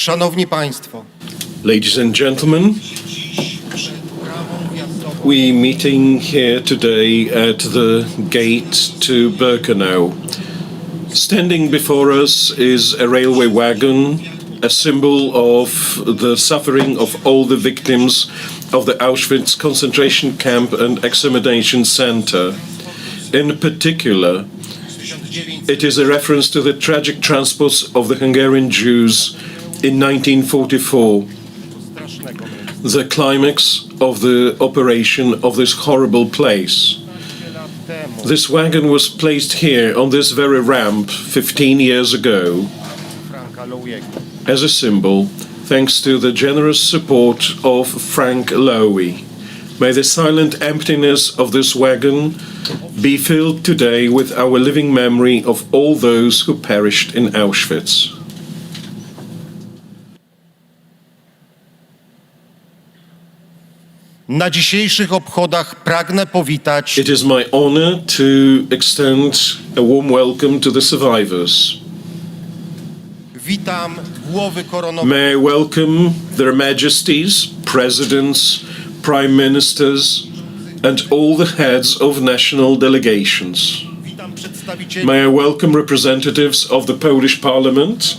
Szanowni Państwo, Ladies and gentlemen, we meeting here today at the gate to Birkenau. Standing before us is a railway wagon, a symbol of the suffering of all the victims of the Auschwitz concentration camp and extermination center. In particular, it is a reference to the tragic transports of the Hungarian Jews in 1944, the climax of the operation of this horrible place. This wagon was placed here on this very ramp 15 years ago as a symbol, thanks to the generous support of Frank Lowy. May the silent emptiness of this wagon be filled today with our living memory of all those who perished in Auschwitz. na dzisiejszych obchodach pragnę powitać It is my honor to extend a warm welcome to the survivors. Witam głowy koronowe. May I welcome their majesties, presidents, prime ministers, and all the heads of national delegations. Witam przedstawicieli May I welcome representatives of the Polish Parliament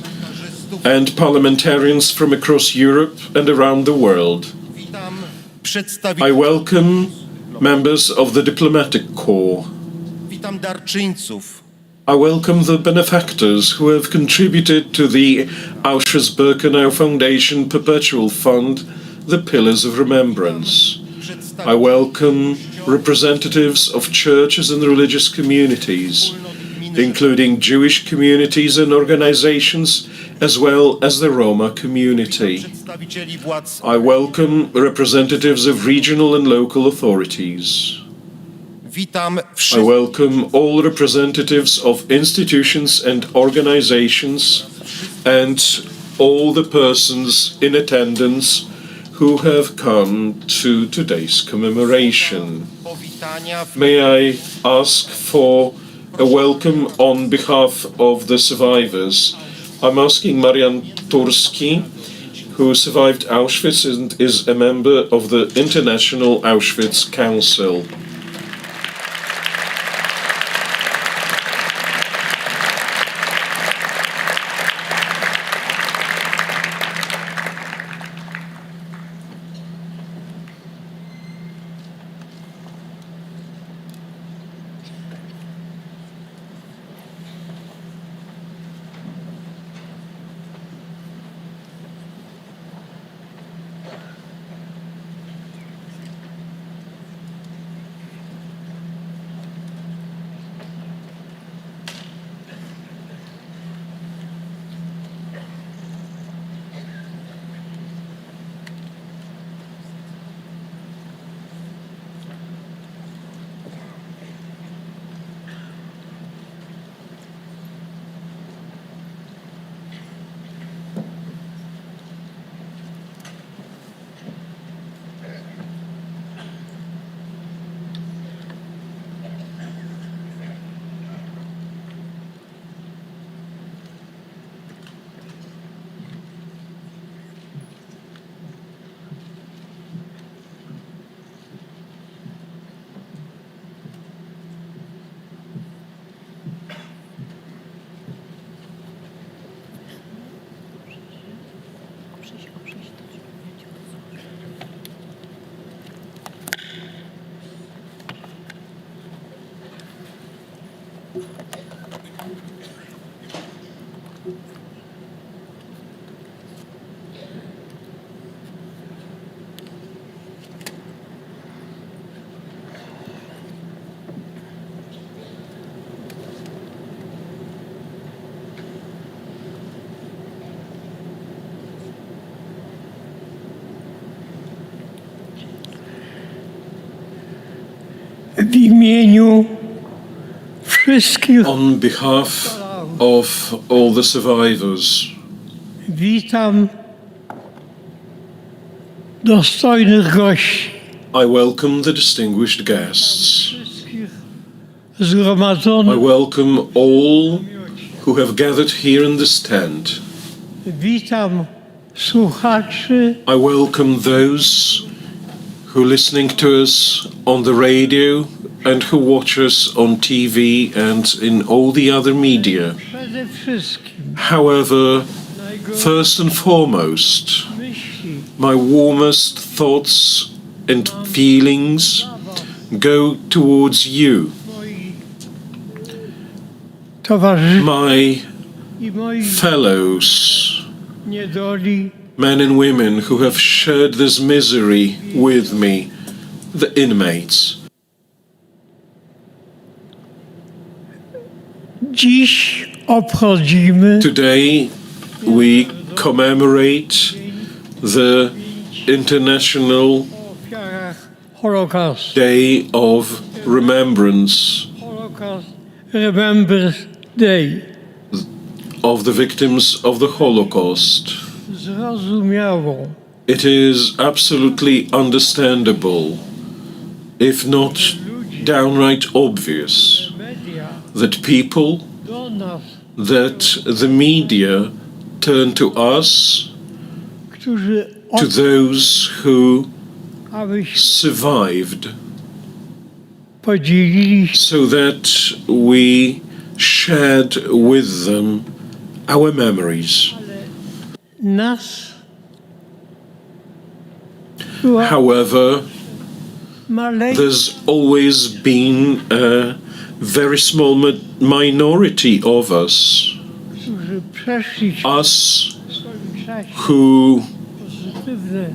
and parliamentarians from across Europe and around the world. Witam I przedstawicieli welcome members of the diplomatic corps. Witam darczyńców. I welcome the benefactors who have contributed to the Auschwitz-Birkenau Foundation Perpetual Fund, the Pillars of Remembrance. I welcome representatives of churches and religious communities, including Jewish communities and organizations, as well as the Roma community. Przedstawicieli władz. I welcome representatives of regional and local authorities. Witam I wszystkich welcome all representatives of institutions and organizations and all the persons in attendance who have come to today's commemoration. powitania. May I ask for a welcome on behalf of the survivors. I'm asking Marian Turski, who survived Auschwitz and is a member of the International Auschwitz Council. W imieniu wszystkich On behalf of all the survivors, witam dostojnych gości, I welcome the distinguished guests. wszystkich I zgromadzonych. welcome all who have gathered here in this tent. Witam słuchaczy, I welcome those who are listening to us on the radio and who watch us on TV and in all the other media. przede wszystkim However, najgorsze first and foremost, myśli my warmest thoughts and feelings go towards you, moi towarzyszy my i moi fellows, niedoli, men and women who have shared this misery with me, the inmates. dziś obchodzimy Today we commemorate the International ofiarach Holokaustu. Day of Remembrance Holocaust Remembrance Day. of the victims of the Holocaust. Zrozumiałą, It is absolutely understandable, if not downright obvious, media that people, do nas, that the media turn to us, którzy to those who abyśmy survived, podzielili się so that we shared with them our memories. nas. Była However, maleńka there's always been a very small minority of us, którzy przeszli us w swoim czasie who pozytywne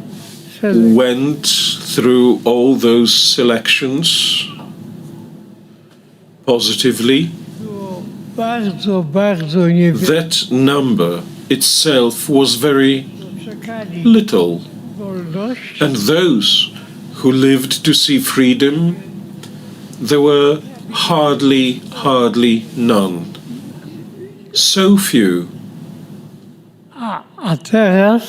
selekcje. went through all those selections positively. Było bardzo, bardzo niewiele. That number itself was very Czekali little, wolność, and those who lived to see freedom, there were hardly none. So few. a teraz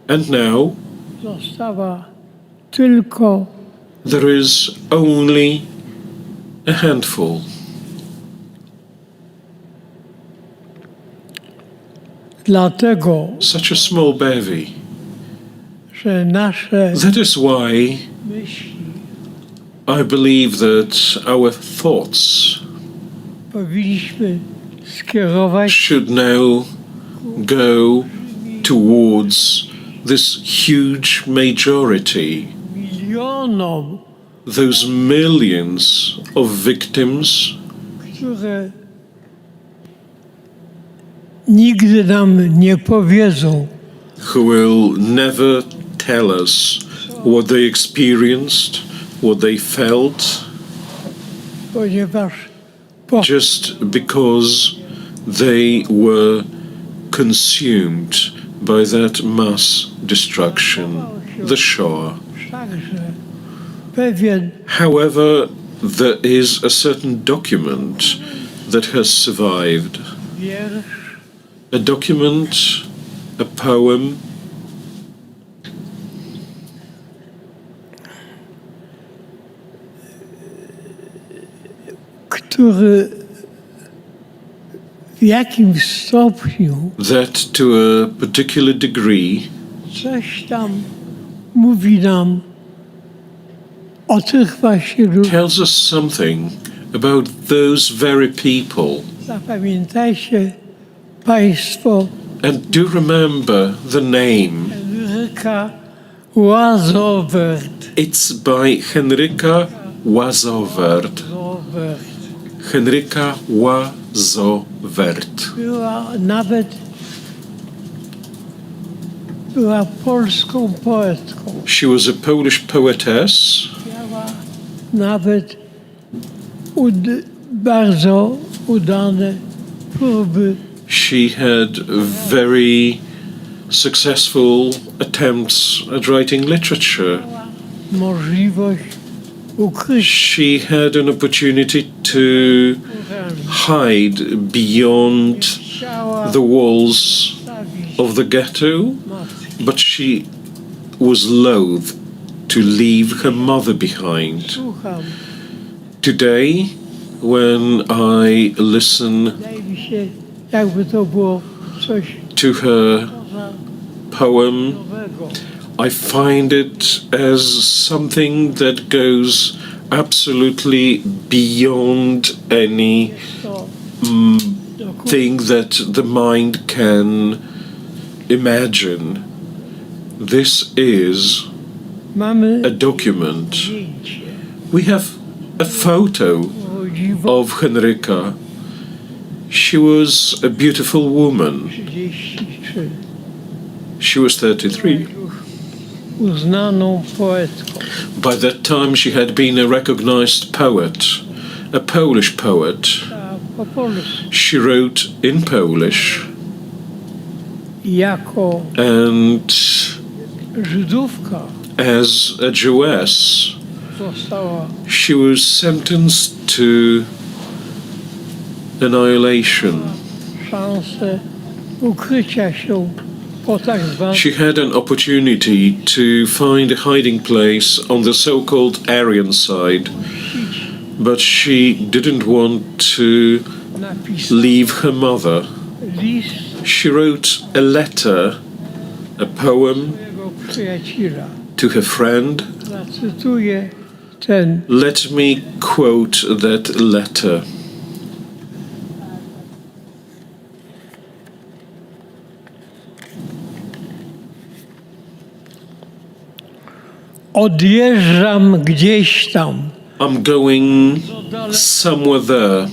And now została tylko there is only a handful. dlatego, Such a small bevy. że nasze That is why myśli I believe that our thoughts powinniśmy skierować should now go towards this huge majority, milionom, those millions of victims które nigdy nam nie powiedzą, who will never tell us what they experienced, what they felt, ponieważ just because they were consumed by that mass destruction, the Shoah. także pewien However, there is a certain document that has survived, wiersz, a document, a poem, który w jakimś stopniu that to a particular degree coś tam mówi nam o tych właśnie ludziach. tells us something about those very people. Zapamiętajcie Państwo And do remember the name. Henryka Łazowert. It's by Henryka Łazowert. Henryka Łazowert. Była polską poetką. She was a Polish poetess. Miała nawet bardzo udane próby. She had very successful attempts at writing literature. Możliwość ukrycia She had an opportunity to hide beyond the walls of the ghetto, but she was loath to leave her mother behind. Słucham. Today, when I listen Wydaje mi się, jakby to było coś to her poza poem, nowego. I find it as something that goes absolutely beyond any To thing that the mind can imagine. This is mamy a document. zdjęcie We have a photo urodziwo of Henryka. She was a beautiful woman. 33. She was 33. Już uznaną poetką. By that time, she had been a recognized poet, a Polish poet. A po polsku She wrote in Polish, jako and Żydówka as a Jewess, została she was sentenced to annihilation. szansę ukrycia się po tak zwanym She had an opportunity to find a hiding place on the so-called Aryan side, but she didn't want to napisać leave her mother. list She wrote a letter, a poem swojego przyjaciela. to her friend. Zacytuję ten Let me quote that letter. odjeżdżam gdzieś tam I'm going somewhere there,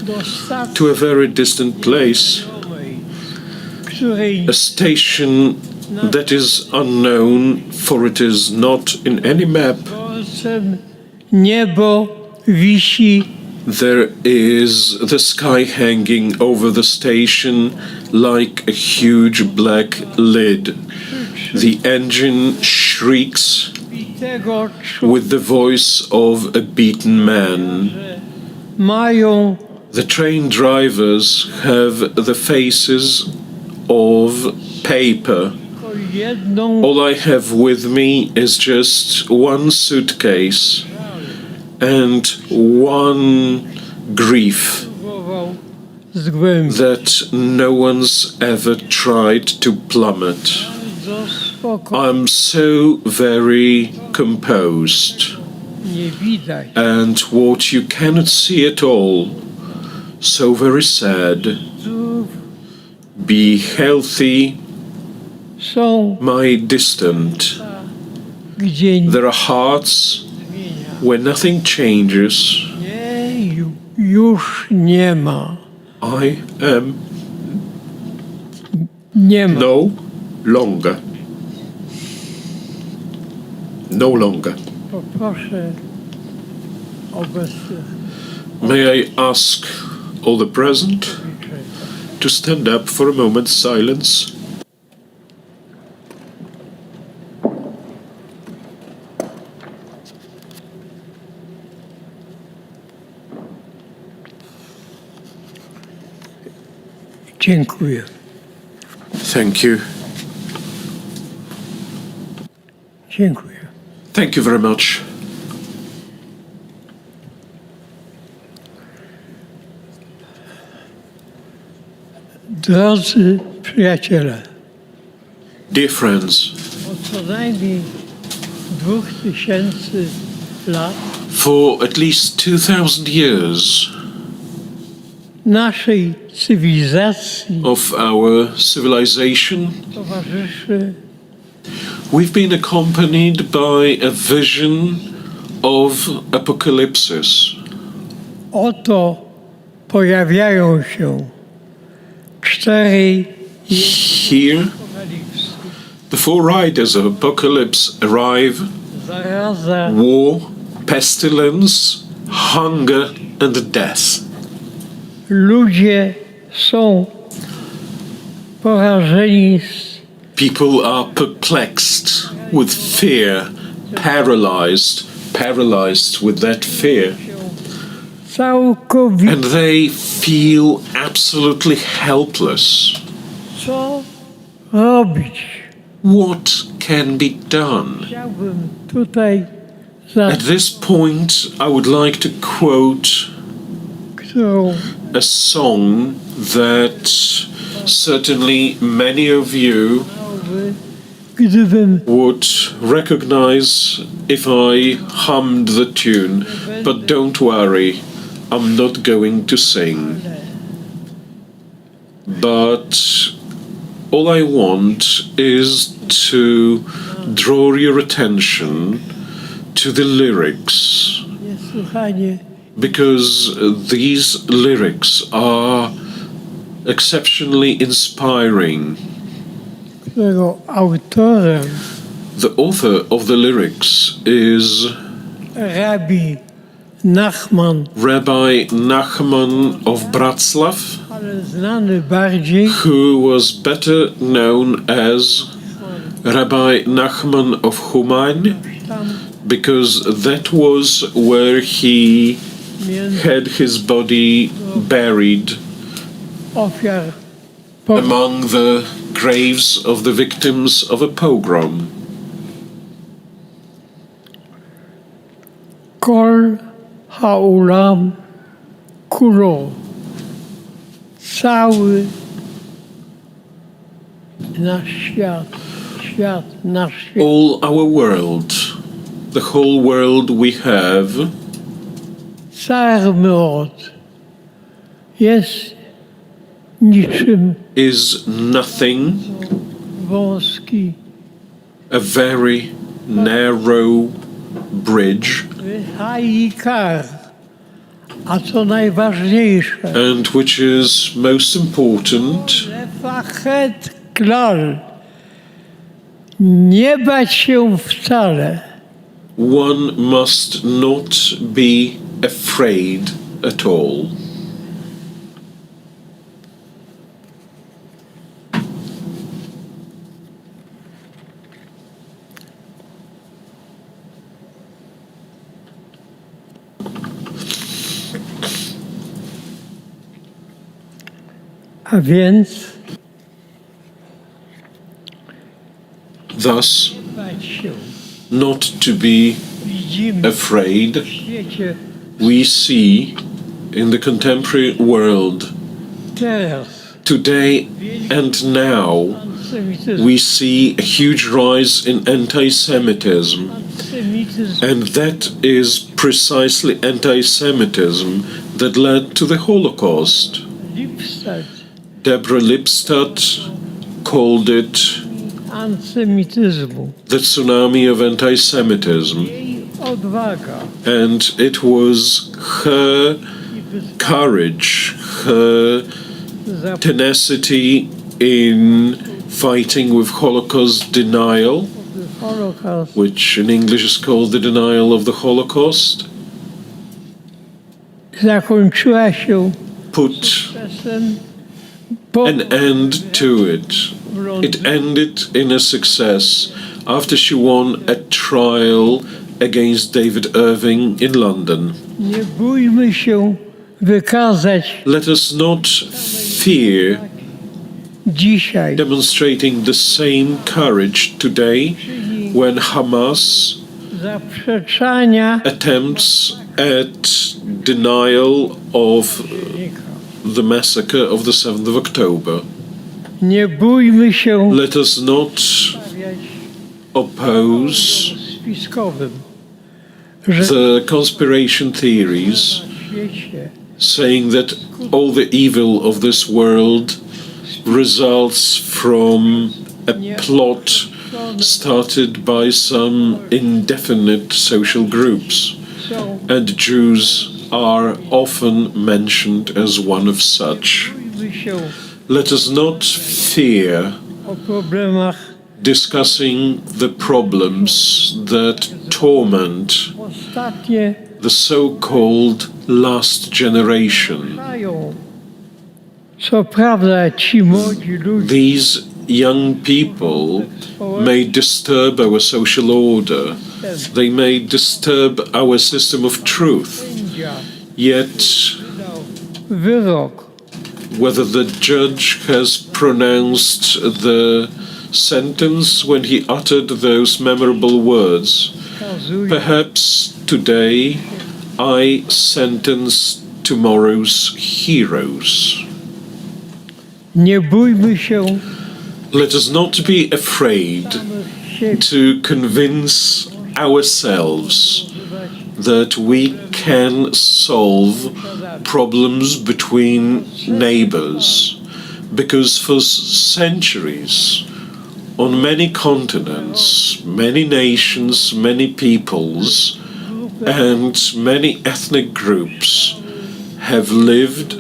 do stacji to a very distant place, której a station that is unknown, for it is not in any map. dworcem niebo wisi There is the sky hanging over the station like a huge black lid. The engine shrieks bitego with the voice of a beaten man. mają The train drivers have the faces of paper. tylko jedną All I have with me is just one suitcase and one grief próbował zgłębić. that no one's ever tried to plummet. Bardzo spoko I'm so very composed, nie widać. and what you cannot see at all, so very sad. Zdrów Be healthy, są my distant. gdzie There are hearts zmienia. where nothing changes. Nie, już nie ma. I am Nie ma. no longer. No longer. Poproszę obecnych May I ask all the present to stand up for a moment's silence? dziękuję. Thank you. Dziękuję. Thank you very much. Drodzy przyjaciele, Dear friends, od co najmniej 2000 lat for at least 2000 years naszej cywilizacji of our civilization, towarzyszy we've been accompanied by a vision of apocalypse. oto pojawiają się 4 Here, apokalipsy. the four riders of apocalypse arrive: Zaraza, war, pestilence, hunger, and death. ludzie są porażeni z People are perplexed with fear, paralyzed with that fear, całkowicie. and they feel absolutely helpless. Co robić? What can be done? Chciałbym tutaj At this point, I would like to quote którą a song that certainly many of you chciałby gdybym would recognize if I hummed the tune, but don't worry, I'm not going to sing. But all I want is to draw your attention to the lyrics, niesłychanie because these lyrics are exceptionally inspiring. którego autorem The author of the lyrics is Rabbi Nachman, Rabbi Nachman of Bratslav, ale znany bardziej who was better known as Rabbi Nachman of Humain, tam because that was where he między had his body buried ofiar among the graves of the victims of a pogrom. Kol Haulam Kulo. Cały nasz świat, nasz świat All our world, the whole world we have, Sarmord jest niczym is nothing, wąski, a very narrow bridge, haikar, a co najważniejsze, and which is most important, lefachet klal, nie bać się wcale. one must not be afraid at all. A więc Thus, bać się. not to be Widzimy afraid, w świecie we see in the contemporary world teraz today and now, antysemityzm, we see a huge rise in anti-Semitism, antysemityzm and that is precisely anti-Semitism that led to the Holocaust. Lipstadt, Deborah Lipstadt called it antysemityzmu. the tsunami of anti-Semitism, Jej odwaga and it was her courage, her za tenacity in fighting with Holocaust denial, Holocaust which in English is called the denial of the Holocaust, zakończyła się put czasem po an end to it. It ended in a success after she won a trial against David Irving in London. Nie bójmy się wykazać Let us not fear dzisiaj demonstrating the same courage today when Hamas zaprzeczania attempts at denial of the massacre of the 7th of October. Nie bójmy się Let us not stawiać oppose spiskowym, że the conspiration theories na świecie saying that all the evil of this world results from a plot started by some indefinite social groups, są. and Jews are often mentioned as one of such. Bójmy się Let us not fear o problemach discussing the problems that torment ostatnie the so-called last generation. trwają. Co prawda ci młodzi ludzie These young people may disturb our social order. They may disturb our system of truth. sędzia Yet, wydał wyrok, whether the judge has pronounced the sentence when he uttered those memorable words, wskazuje perhaps today I sentence tomorrow's heroes. nie bójmy się Let us not be afraid to convince ourselves that we can solve problems between neighbors, because for centuries, on many continents, many nations, many peoples, and many ethnic groups have lived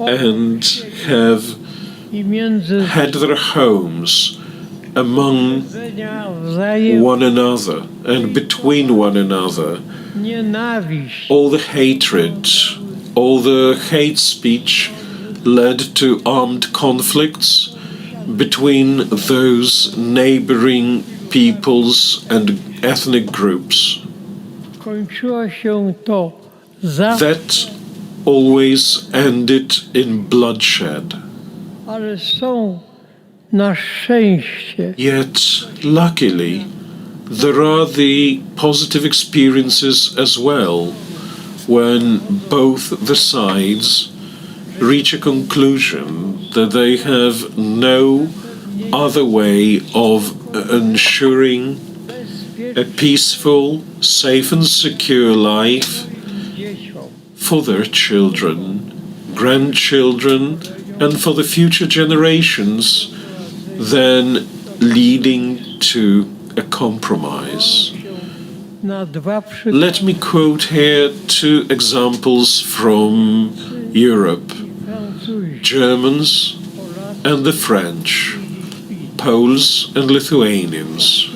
and have had their homes among one another and between one another. All the hatred, all the hate speech led to armed conflicts between those neighboring peoples and ethnic groups. That always ended in bloodshed. Yet, luckily, there are the positive experiences as well, when both the sides reach a conclusion that they have no other way of ensuring a peaceful, safe and secure life for their children, grandchildren, and for the future generations than leading to a compromise. Let me quote here two examples from Europe: Germans and the French, Poles and Lithuanians.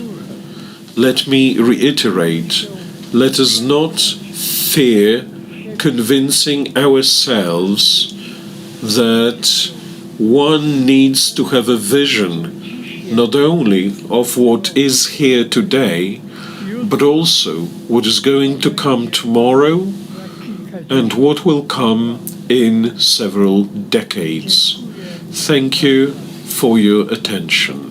Let me reiterate, let us not fear convincing ourselves that one needs to have a vision not only of what is here today, but also what is going to come tomorrow and what will come in several decades. Thank you for your attention.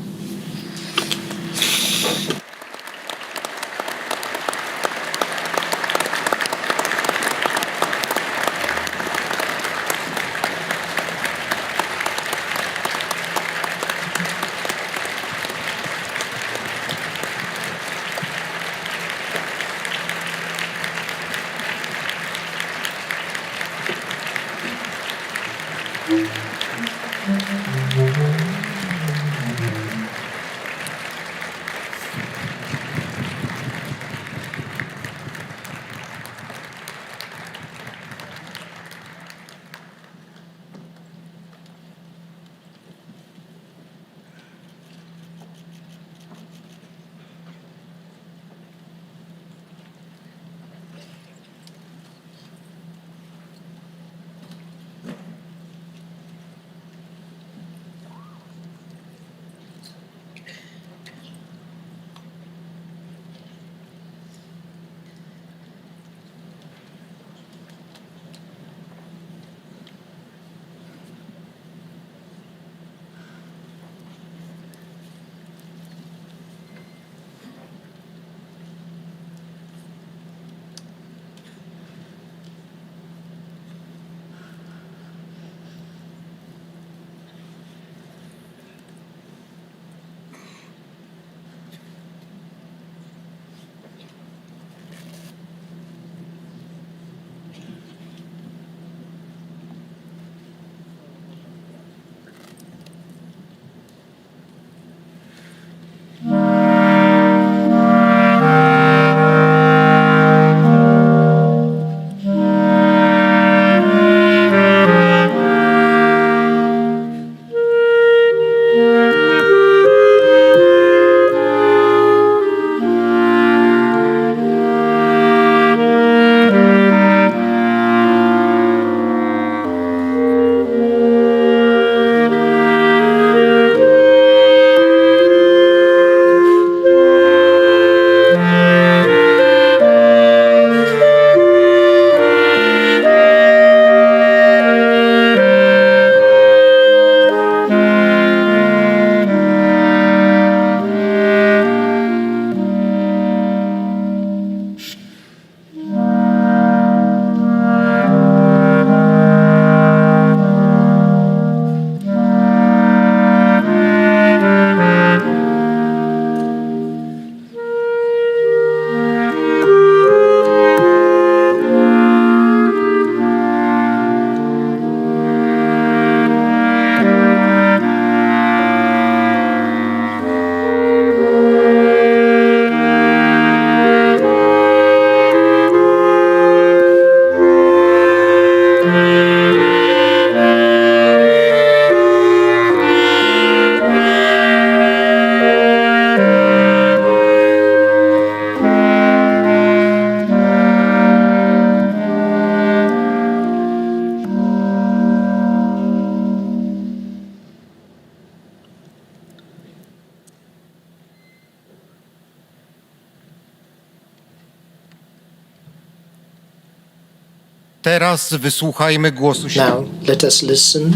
Teraz wysłuchajmy głosu Now, let us listen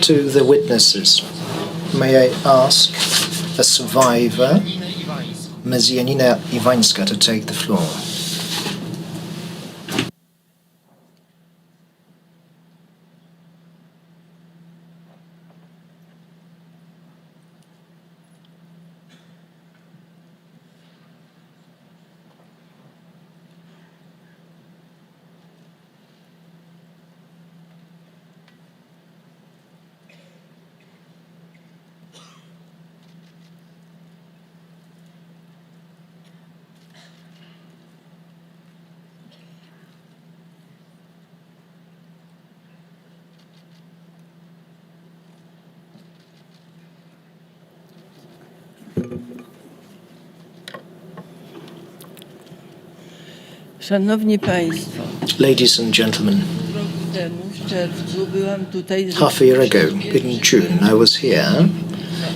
to the witnesses. May I ask a survivor, Ms. Janina Iwańska, to take the floor. Szanowni Państwo, Ladies and gentlemen, rok temu w czerwcu byłam tutaj, half a year ago, in June, I was here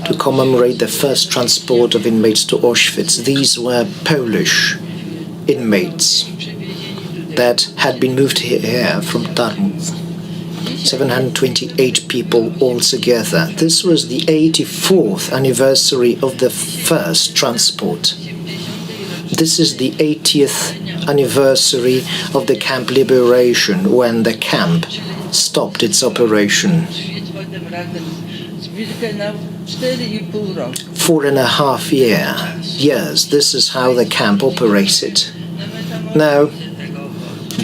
to commemorate the first transport of inmates to Auschwitz. These were Polish inmates that had been moved here from Darmstadt. 728 people altogether. This was the 84th anniversary of the first transport. This is the 80th anniversary of the camp liberation, when the camp stopped its operation. 4.5 years. This is how the camp operated. Now,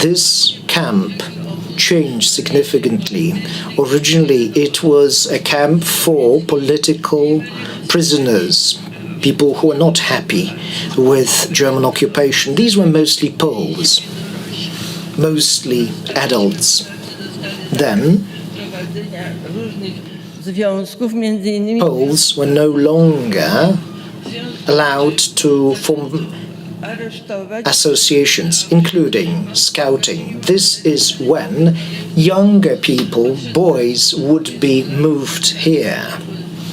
this camp changed significantly. Originally, it was a camp for political prisoners, people who were not happy with German occupation. These were mostly Poles, mostly adults. Then, Poles were no longer allowed to form associations, including scouting. This is when younger people, boys, would be moved here,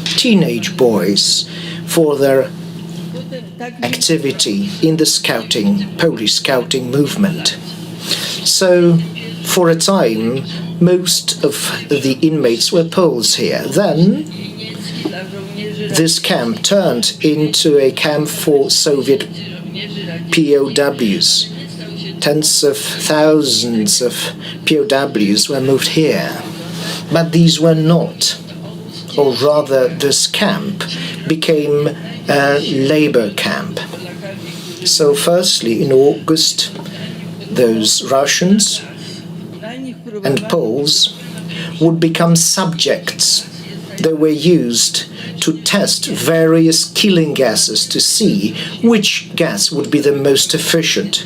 teenage boys, for their activity in the scouting, Polish scouting movement. So, for a time, most of the inmates were Poles here. Then, this camp turned into a camp for Soviet POWs. Tens of thousands of POWs were moved here. But these were not, or rather this camp became a labor camp. So firstly, in August, those Russians and Poles would become subjects. They were used to test various killing gases to see which gas would be the most efficient.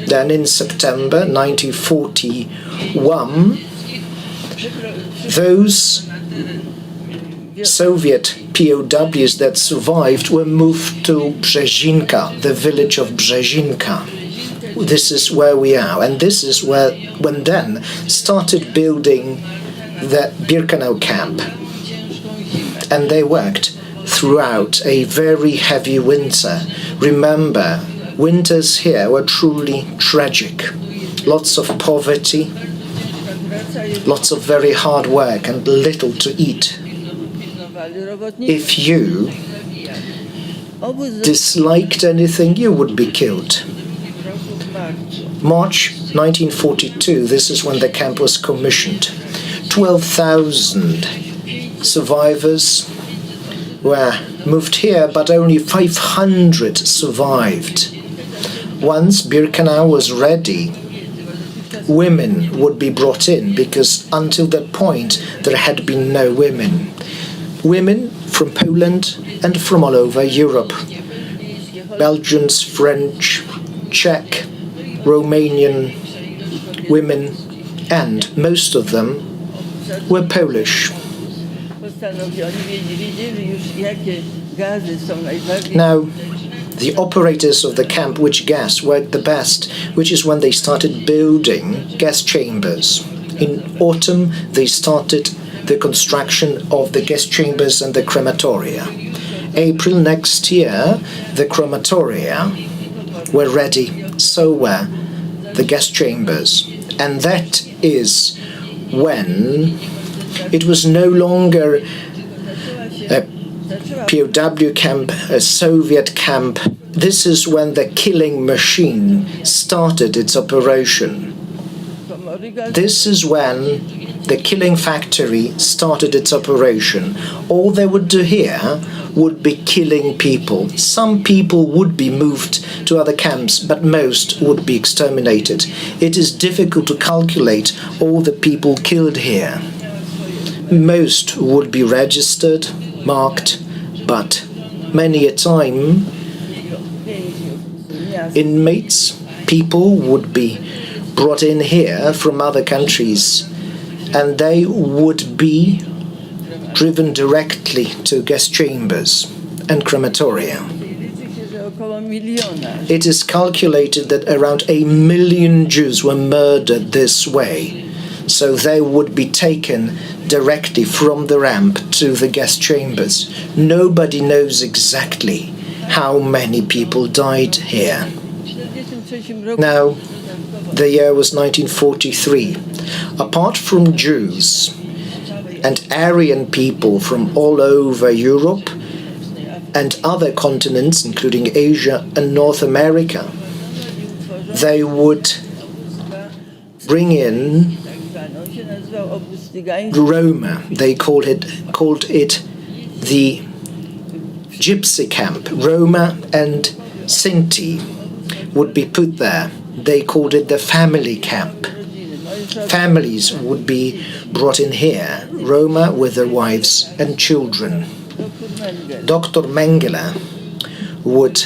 Then in September 1941, those Soviet POWs that survived were moved to Brzezinka, the village of Brzezinka. This is where we are, and this is when then started building the Birkenau camp. And they worked throughout a very heavy winter. Remember, winters here were truly tragic. Lots of poverty, lots of very hard work, and little to eat. If you disliked anything, you would be killed. March 1942, this is when the camp was commissioned. 12,000 survivors were moved here, but only 500 survived. Once Birkenau was ready, women would be brought in, because until that point there had been no women. Women from Poland and from all over Europe. Belgians, French, Czech, Romanian women and most of them were Polish. Now, the operators of the camp which gas worked the best, which is when they started building gas chambers. In autumn, they started the construction of the gas chambers and the crematoria. April next year, the crematoria were ready, so were the gas chambers. And that is when it was no longer a POW camp, a Soviet camp. This is when the killing machine started its operation. This is when the killing factory started its operation. All they would do here would be killing people. Some people would be moved to other camps, but most would be exterminated. It is difficult to calculate all the people killed here. Most would be registered, marked, but many a time inmates, people would be brought in here from other countries, and they would be driven directly to gas chambers and crematoria. It is calculated that around 1 million Jews were murdered this way, so they would be taken directly from the ramp to the gas chambers. Nobody knows exactly how many people died here. Now, the year was 1943. Apart from Jews and Aryan people from all over Europe and other continents, including Asia and North America, they would bring in Roma. They called it the Gypsy camp. Roma and Sinti would be put there. They called it the family camp. Families would be brought in here, Roma with their wives and children. Dr. Mengele would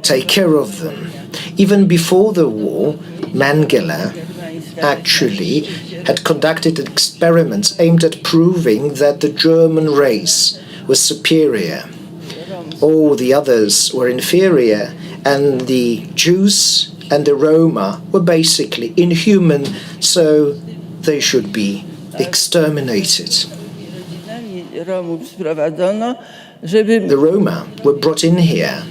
take care of them. Even before the war, Mengele actually had conducted experiments aimed at proving that the German race was superior. All the others were inferior, and the Jews and the Roma were basically inhuman, so they should be exterminated. The Roma were brought in here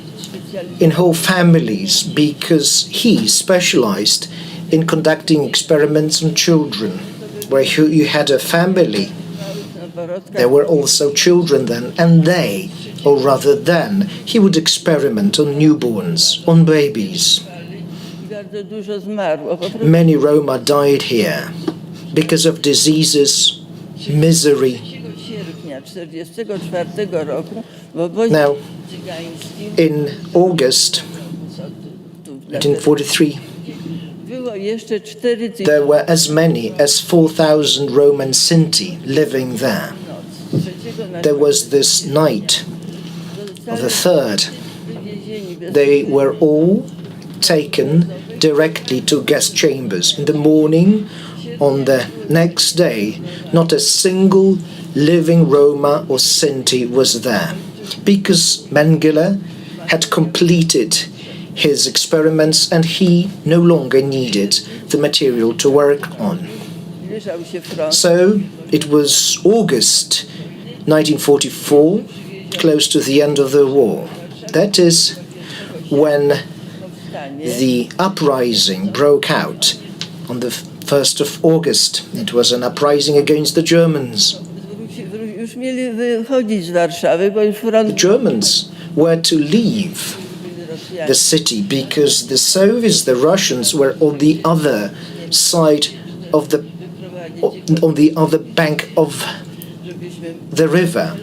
in whole families because he specialized in conducting experiments on children. Where you had a family, there were also children then, and they, or rather then, he would experiment on newborns, on babies. Many Roma died here because of diseases, misery. Now, in August 1943, there were as many as 4,000 Roman Sinti living there. There was this night of the 3rd. They were all taken directly to gas chambers. In the morning, on the next day, not a single living Roma or Sinti was there, because Mengele had completed his experiments and he no longer needed the material to work on. So it was August 1944, close to the end of the war. That is when the uprising broke out on the 1st of August. It was an uprising against the Germans. The Germans were to leave the city because the Soviets, the Russians, were on the other side of on the other bank of the river.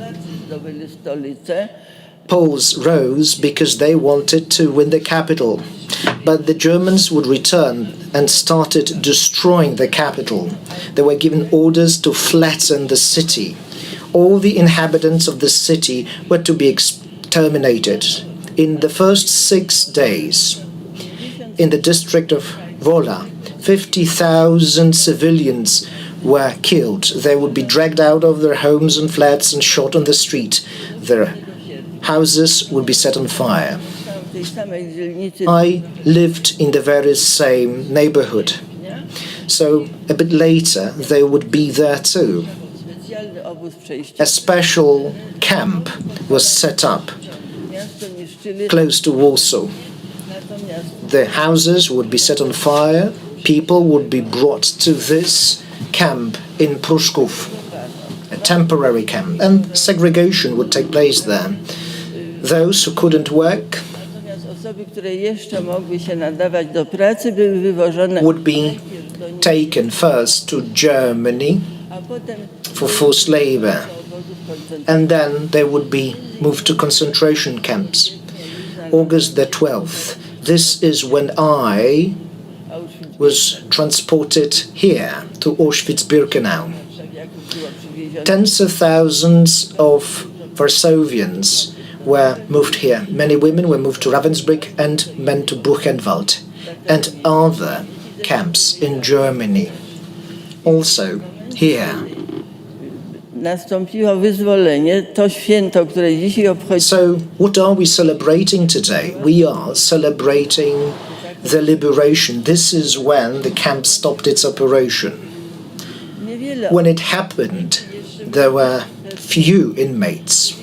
Poles rose because they wanted to win the capital, but the Germans would return and started destroying the capital. They were given orders to flatten the city. All the inhabitants of the city were to be exterminated. In the first 6 days, in the district of Wola, 50,000 civilians were killed. They would be dragged out of their homes and flats and shot on the street. Their houses would be set on fire. W tej samej dzielnicy I lived in the very same neighborhood. So a bit later, they would be there too. specjalny obóz A przejściowy. special camp was set up Miasto niszczyli, close to Warsaw. natomiast The houses would be set on fire. People would be brought to this camp in Pruszków, a temporary camp, and segregation would take place there. Those who couldn't work natomiast osoby, które jeszcze mogły się nadawać do pracy, były wywożone would be najpierw do Niemiec, taken first to Germany a potem for forced labor, do obozów koncentracyjnych. and then they would be moved to concentration camps. August the 12th. This is when I Auschwitz was transported here to Auschwitz-Birkenau. było przywiezione. Tens of thousands of Warsavians were moved here. Many women were moved to Ravensbrück and men to Buchenwald and other camps in Germany. Also here. Nastąpiło wyzwolenie, to święto, które dzisiaj obchodzimy. So what are we celebrating today? We are celebrating the liberation. This is when the camp stopped its operation. Niewiele When it happened, there were few inmates.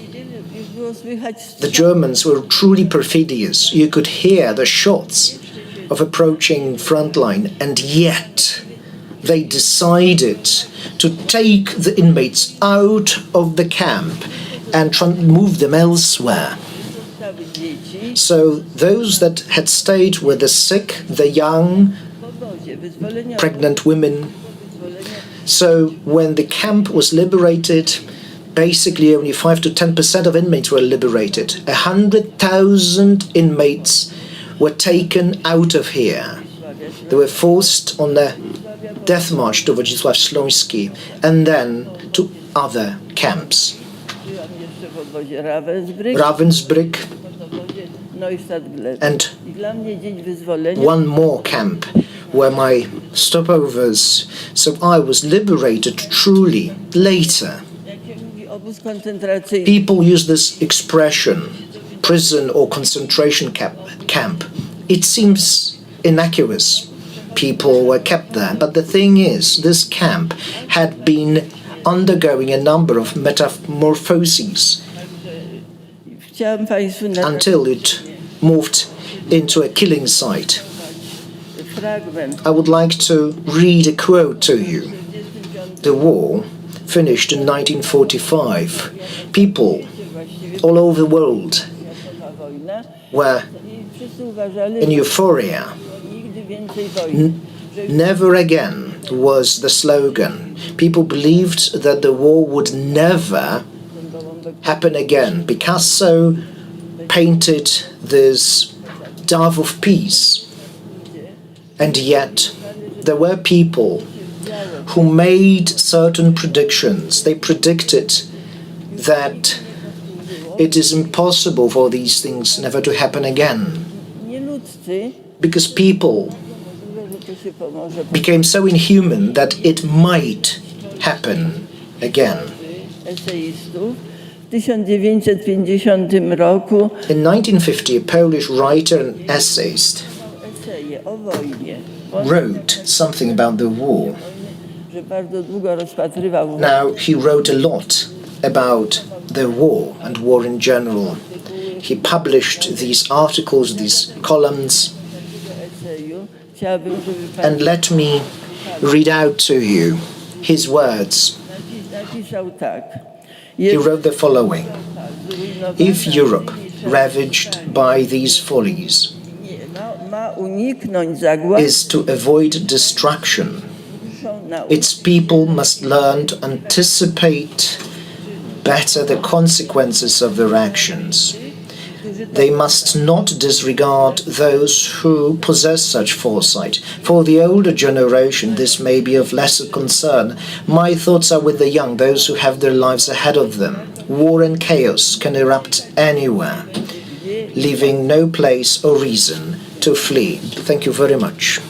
już było słychać The Germans were truly perfidious. You could hear the shots of approaching frontline, and yet they decided to take the inmates out of the camp and move them elsewhere. strzały dzieci So those that had stayed were the sick, the young, w obozie. Wyzwolenie pregnant women. So when the camp was liberated, basically only 5 to 10% of inmates were liberated. 100,000 inmates were taken out of here. They were forced on a death march to Wodzisław Śląski and then to other camps. byłam jeszcze w obozie Ravensbrück, Ravensbrück w obozie Neustadt-Gleb. and I dla mnie dzień wyzwolenia one more camp were my stopovers. So I was liberated truly later. jak się mówi obóz koncentracyjny, People use this expression, prison or concentration camp. It seems innocuous. People were kept there. But the thing is, this camp had been undergoing a number of metamorphoses chciałam Państwu nadać until it moved into a killing site. fragment. I would like to read a quote to you. The war finished in 1945. People all over the world Światowa wojna were i wszyscy uważali, in euphoria. że nigdy więcej wojny. Że Never again was the slogan. People believed that the war would never happen again. Picasso painted this dove of peace. And yet, there were people who made certain predictions. They predicted that it is impossible for these things never to happen again. nieludzcy, Because people możliwe, że to się pomoże. became so inhuman that it might happen again. Eseistów. W 1950 roku In 1950, a Polish writer and essayist eseje o wojnie. wrote something about the war. Że bardzo długo rozpatrywał Now, he wrote a lot about the war and war in general. He published these articles, these columns, eseju. Chciałabym, żeby Pan and let me read out to you his words. napisał tak. He wrote the following: If Europe, ravaged by these follies, ma uniknąć zagłady, is to avoid destruction, muszą nauczyć its people must learn to anticipate better the consequences of their actions. They must not disregard those who possess such foresight. For the older generation, this may be of lesser concern. My thoughts are with the young, those who have their lives ahead of them. War and chaos can erupt anywhere, leaving no place or reason to flee. Thank you very much.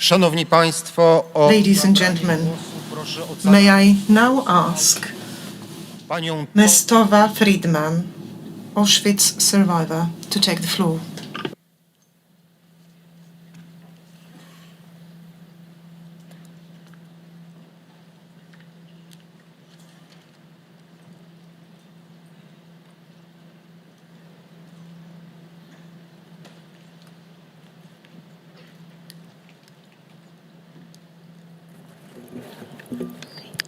Szanowni Państwo, o Ladies and gentlemen, proszę o may I now ask panią Nestowa Friedman, Auschwitz survivor, to take the floor.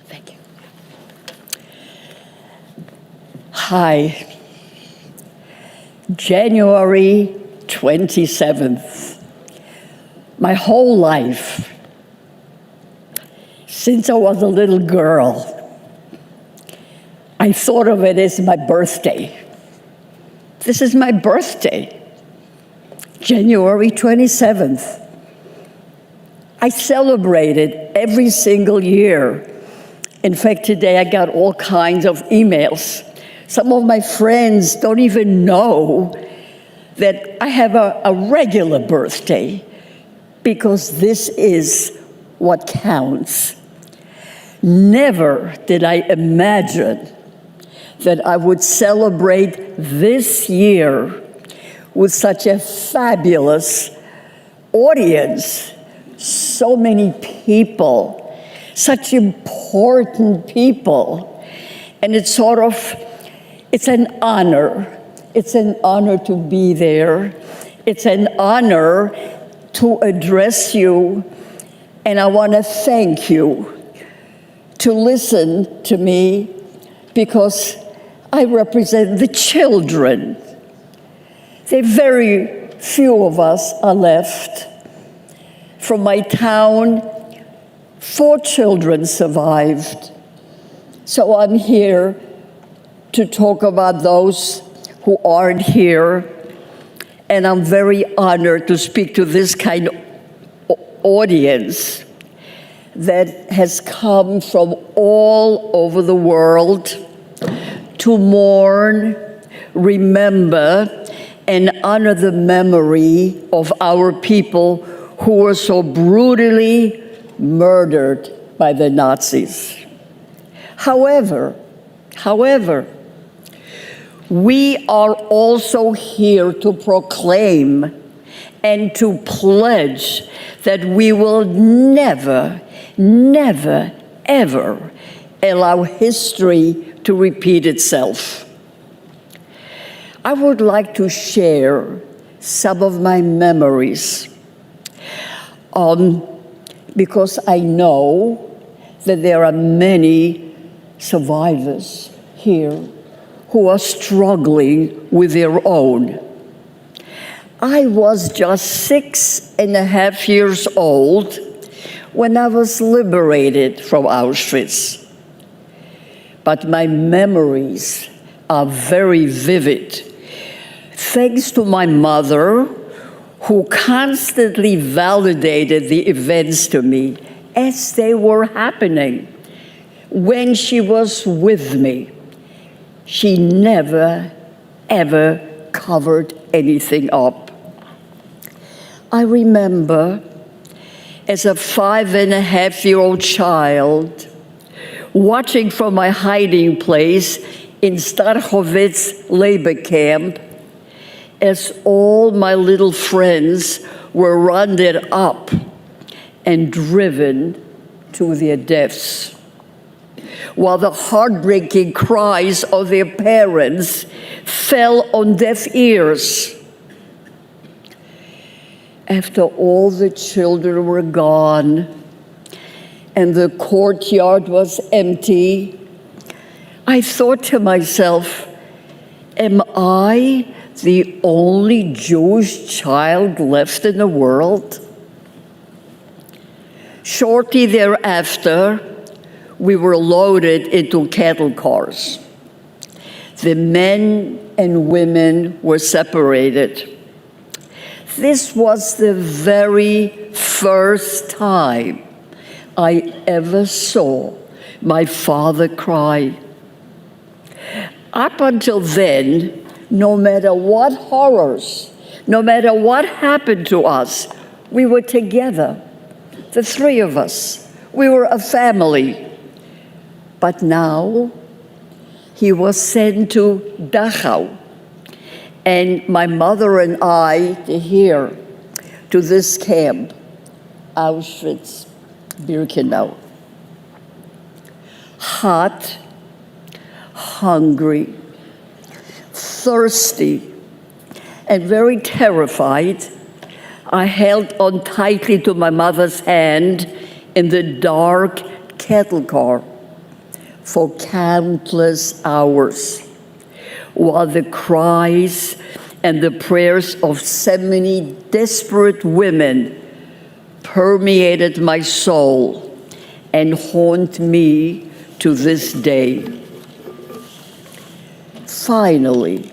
Thank you. Hi. January 27th. My whole life, since I was a little girl, I thought of it as my birthday. This is my birthday, January 27th. I celebrate it every single year. In fact, today I got all kinds of emails. Some of my friends don't even know that I have a regular birthday, because this is what counts. Never did I imagine that I would celebrate this year with such a fabulous audience. So many people, such important people. And it's an honor. It's an honor to be there. It's an honor to address you. And I want to thank you to listen to me, because I represent the children. There are very few of us are left. From my town, 4 children survived. So I'm here to talk about those who aren't here. And I'm very honored to speak to this kind of audience that has come from all over the world to mourn, remember, and honor the memory of our people who were so brutally murdered by the Nazis. However, we are also here to proclaim and to pledge that we will never, ever allow history to repeat itself. I would like to share some of my memories, because I know that there are many survivors here who are struggling with their own. I was just 6.5 years old when I was liberated from Auschwitz. But my memories are very vivid, thanks to my mother, who constantly validated the events to me as they were happening. When she was with me, she never, ever covered anything up. I remember as a 5.5-year-old child watching from my hiding place in Starchowitz labor camp as all my little friends were rounded up and driven to their deaths, while the heartbreaking cries of their parents fell on deaf ears. After all the children were gone and the courtyard was empty, I thought to myself, am I the only Jewish child left in the world? Shortly thereafter, we were loaded into cattle cars. The men and women were separated. This was the very first time I ever saw my father cry. Up until then, no matter what horrors, no matter what happened to us, we were together. the three of us. We were a family. But now he was sent to Dachau, and my mother and I here to this camp, Auschwitz-Birkenau. Hot, hungry, thirsty, and very terrified, I held on tightly to my mother's hand in the dark cattle car for countless hours, while the cries and the prayers of so many desperate women permeated my soul and haunt me to this day. Finally,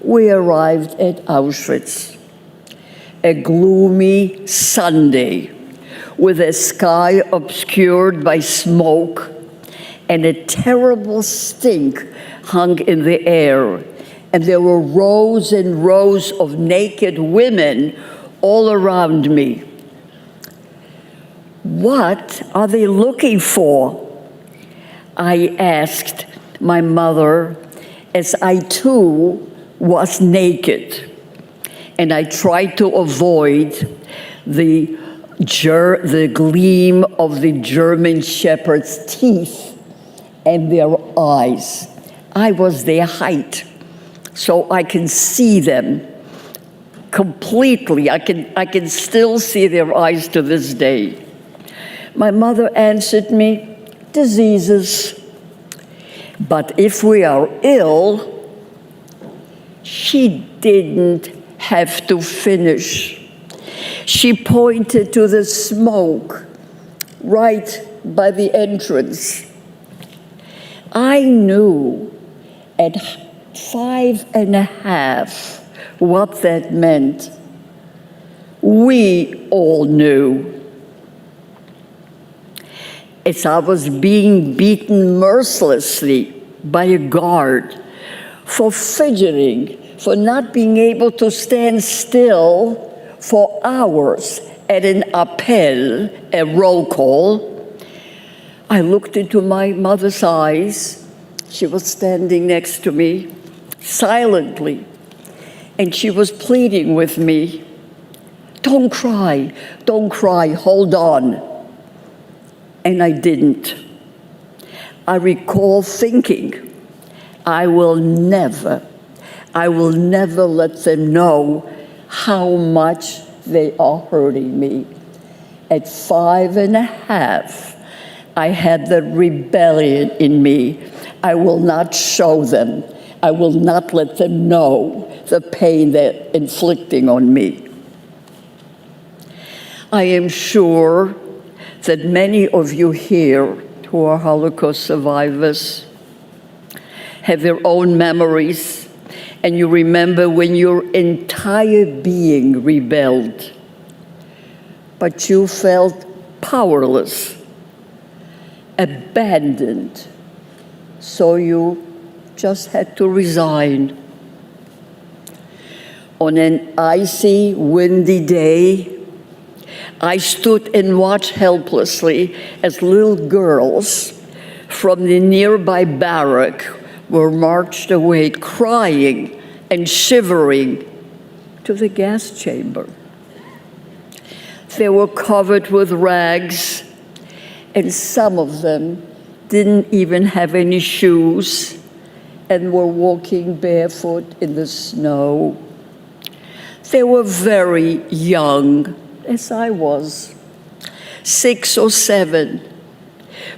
we arrived at Auschwitz, a gloomy Sunday with a sky obscured by smoke and a terrible stink hung in the air. And there were rows and rows of naked women all around me. What are they looking for? I asked my mother as I too was naked. And I tried to avoid the gleam of the German shepherd's teeth and their eyes. I was their height, so I can see them completely. I can still see their eyes to this day. My mother answered me, diseases. But if we are ill, she didn't have to finish. She pointed to the smoke right by the entrance. I knew at 5.5 what that meant. We all knew. As I was being beaten mercilessly by a guard for fidgeting, for not being able to stand still for hours at an appel, a roll call, I looked into my mother's eyes. She was standing next to me, silently, and she was pleading with me, don't cry, hold on. And I didn't. I recall thinking, I will never let them know how much they are hurting me. At 5.5, I had the rebellion in me. I will not show them. I will not let them know the pain they're inflicting on me. I am sure that many of you here who are Holocaust survivors have their own memories, and you remember when your entire being rebelled, but you felt powerless, abandoned, so you just had to resign. On an icy, windy day, I stood and watched helplessly as little girls from the nearby barrack were marched away, crying and shivering, to the gas chamber. They were covered with rags, and some of them didn't even have any shoes and were walking barefoot in the snow. They were very young, as I was, 6 or 7,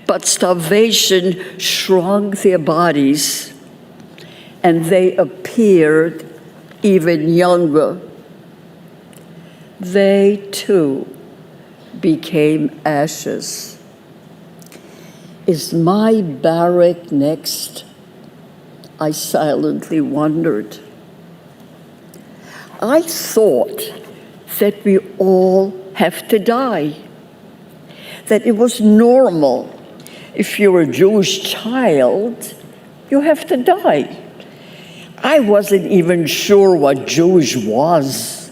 but starvation shrunk their bodies, and they appeared even younger. They too became ashes. Is my barrack next? I silently wondered. I thought that we all have to die, that it was normal. If you're a Jewish child, you have to die. I wasn't even sure what Jewish was.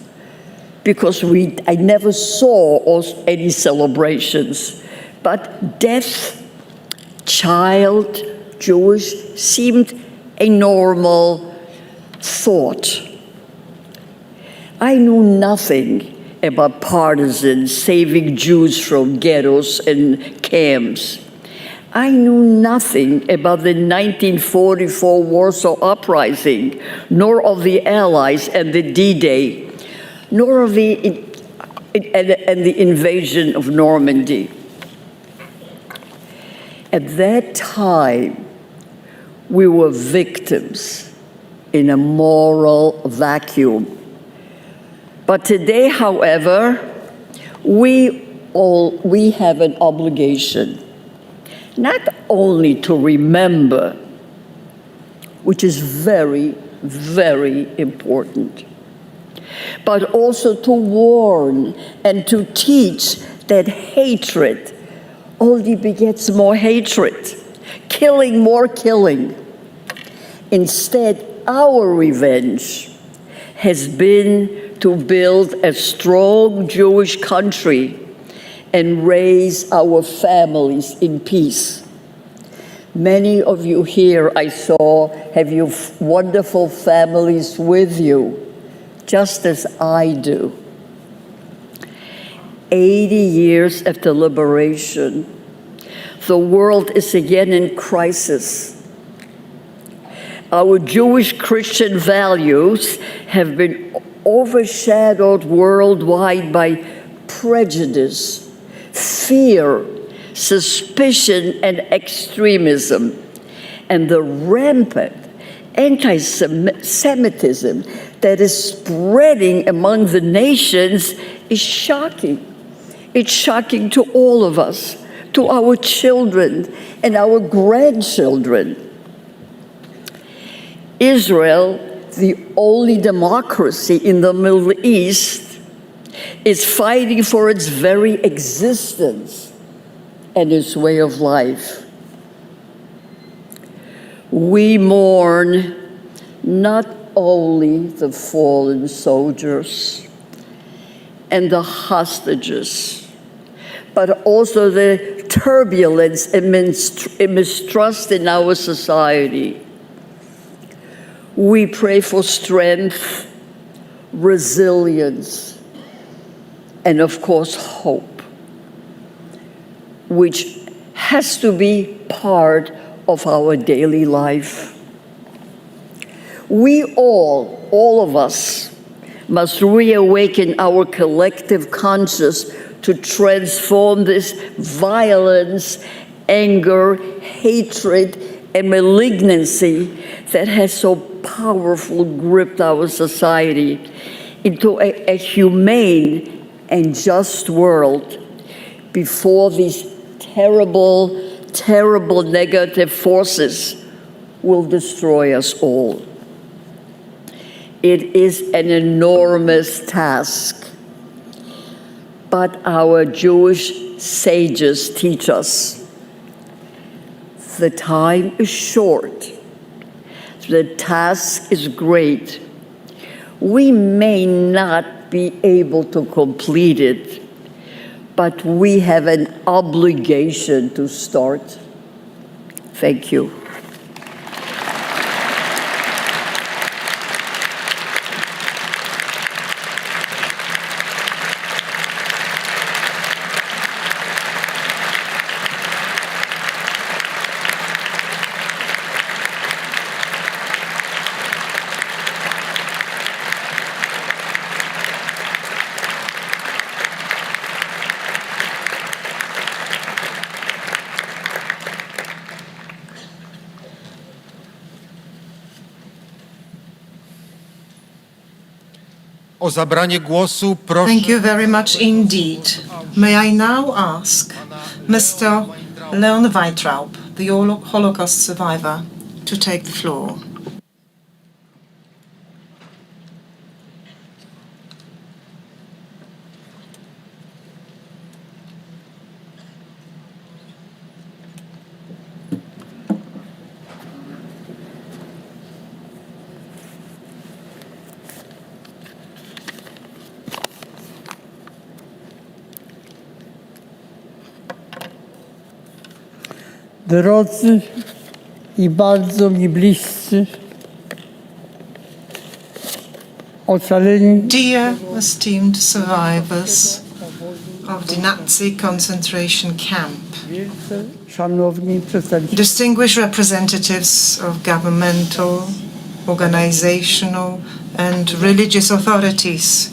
because I never saw any celebrations. But death, child, Jewish, seemed a normal thought. I knew nothing about partisans saving Jews from ghettos and camps. I knew nothing about the 1944 Warsaw Uprising, nor of the Allies and the D-Day, nor of the invasion of Normandy. At that time, we were victims in a moral vacuum. But today, however, we have an obligation not only to remember, which is very, very important, but also to warn and to teach that hatred only begets more hatred, killing more killing. Instead, our revenge has been to build a strong Jewish country and raise our families in peace. Many of you here, I saw, have your wonderful families with you, just as I do. 80 years after liberation, the world is again in crisis. Our Jewish Christian values have been overshadowed worldwide by prejudice, fear, suspicion, and extremism. And the rampant anti-Semitism that is spreading among the nations is shocking. It's shocking to all of us, to our children and our grandchildren. Israel, the only democracy in the Middle East, is fighting for its very existence and its way of life. We mourn not only the fallen soldiers and the hostages, but also the turbulence and mistrust in our society. We pray for strength, resilience, and of course, hope, which has to be part of our daily life. We all of us, must reawaken our collective conscience to transform this violence, anger, hatred, and malignancy that has so powerfully gripped our society into a humane and just world before these terrible, terrible negative forces will destroy us all. It is an enormous task, but our Jewish sages teach us the time is short, the task is great. We may not be able to complete it, but we have an obligation to start. Thank you. O zabranie głosu proszę Thank you very much indeed. May I now ask Mr. Leon Weitraub, the Holocaust survivor, to take the floor. Drodzy i bardzo mi bliscy, ocaleni Dear esteemed survivors of the Nazi concentration camp, wielce szanowni przedstawiciele distinguished representatives of governmental, organizational, and religious authorities,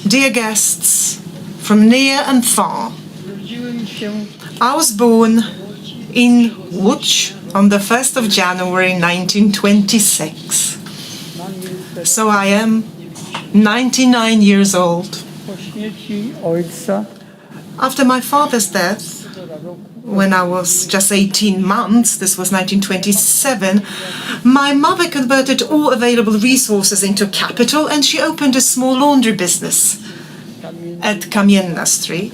dear guests from near and far. urodziłem się I was born in Łódź on the 1st of January 1926. So I am 99 years old. po śmierci ojca After my father's death, when I was just 18 months, this was 1927, my mother converted all available resources into capital and she opened a small laundry business at Kamienna Street,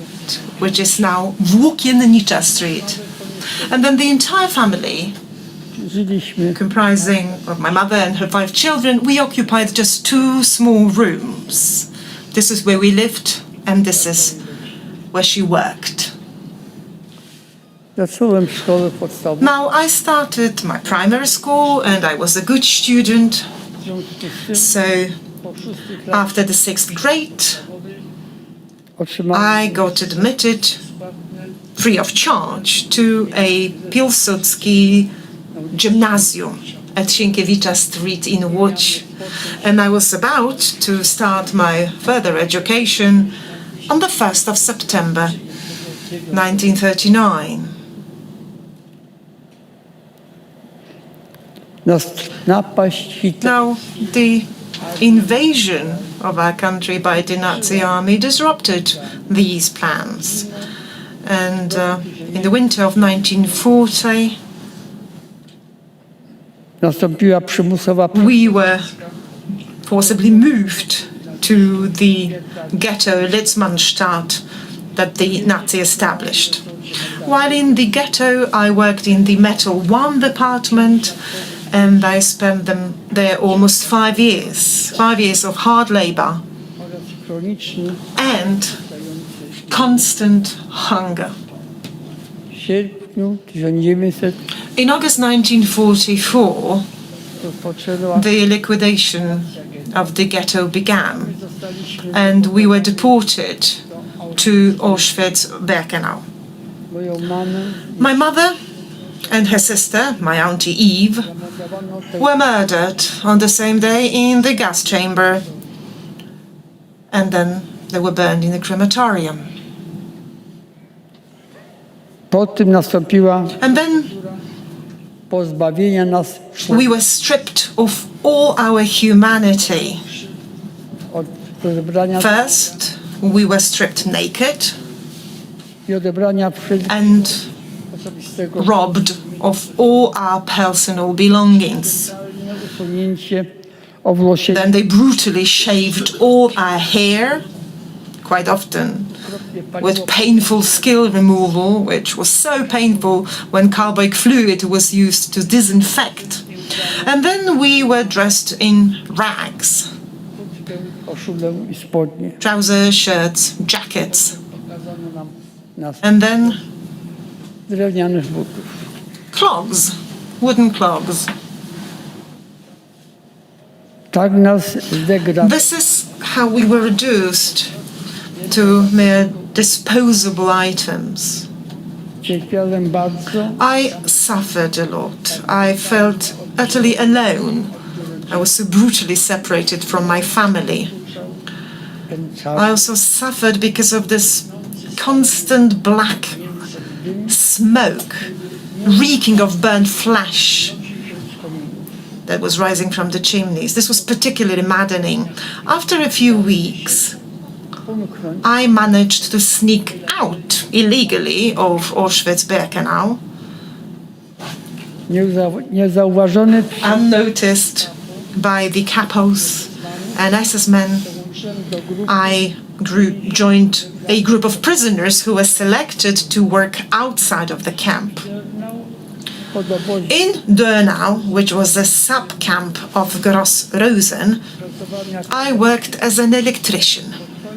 which is now Włókiennicza Street. And then the entire family, żyliśmy comprising of my mother and her 5 children, we occupied just 2 small rooms. This is where we lived and this is where she worked. zacząłem szkołę podstawową. Now, I started my primary school and I was a good student. W związku z tym So, po 6 latach after the 6th grade, otrzymałem I got admitted free of charge to a Pilsudski gymnasium at Sienkiewicza Street in Łódź. And I was about to start my further education on the 1st of September 1939. napaść Hitlera. Now, the invasion of our country by the Nazi army disrupted these plans. And in the winter of 1940, Nastąpiła przymusowa we were forcibly moved to the ghetto Litzmannstadt that the Nazi established. While in the ghetto, I worked in the Metal 1 department and I spent them there almost 5 years. 5 years of hard labor oraz chroniczny and constant hunger. w sierpniu 1900 In August 1944, rozpoczęła the liquidation of the ghetto began zostaliśmy and we were deported to Auschwitz-Birkenau. moją mamę My mother and her sister, my auntie Eve, zamordowano were murdered on the same day in the gas chamber and then they were burned in the crematorium. po tym nastąpiła And then pozbawienia nas we were stripped of all our humanity. od rozebrania First, we were stripped naked i odebrania wszystkiego and osobistego robbed of all our personal belongings. usunięcie owłosienia Then they brutally shaved all our hair, quite often with painful skill removal, which was so painful when carbolic fluid was used to disinfect. And then we were dressed in rags, koszulę i spodnie. trousers, shirts, jackets, Pokazano nam nas and then drewnianych butów. clogs, wooden clogs. Tak nas zdegradowano. This is how we were reduced to mere disposable items. Cierpiałem bardzo. I suffered a lot. I felt utterly alone. I was so brutally separated from my family. Ten I czas also suffered because of this constant black smoke, reeking of burnt flesh that was rising from the chimneys. This was particularly maddening. After a few weeks, umknąć. I managed to sneak out illegally of Auschwitz-Birkenau, Niezauważony unnoticed by the capos and SS men. do grupy I joined a group of prisoners who were selected to work outside of the camp. pod obozie In Dönau, which was a sub-camp of Gross-Rosen, I worked as an electrician.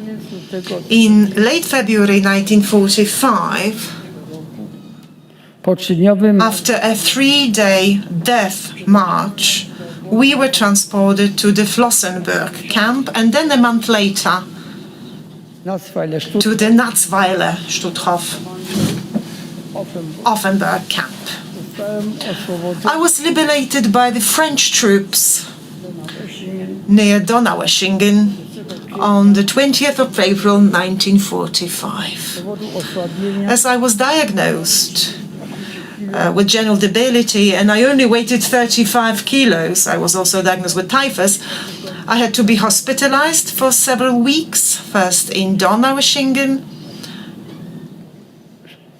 koniec lutego In late February 1945, poczynionym After a 3-day death march, we were transported to the Flossenburg camp and then a month later Nazi to the Natzweiler Stutthof Offenburg camp. I was liberated by the French troops near Donaueschingen on the 20th of April 1945. As I was diagnosed with general debility and I only weighed 35 kilos, I was also diagnosed with typhus, I had to be hospitalized for several weeks, first in Donaueschingen,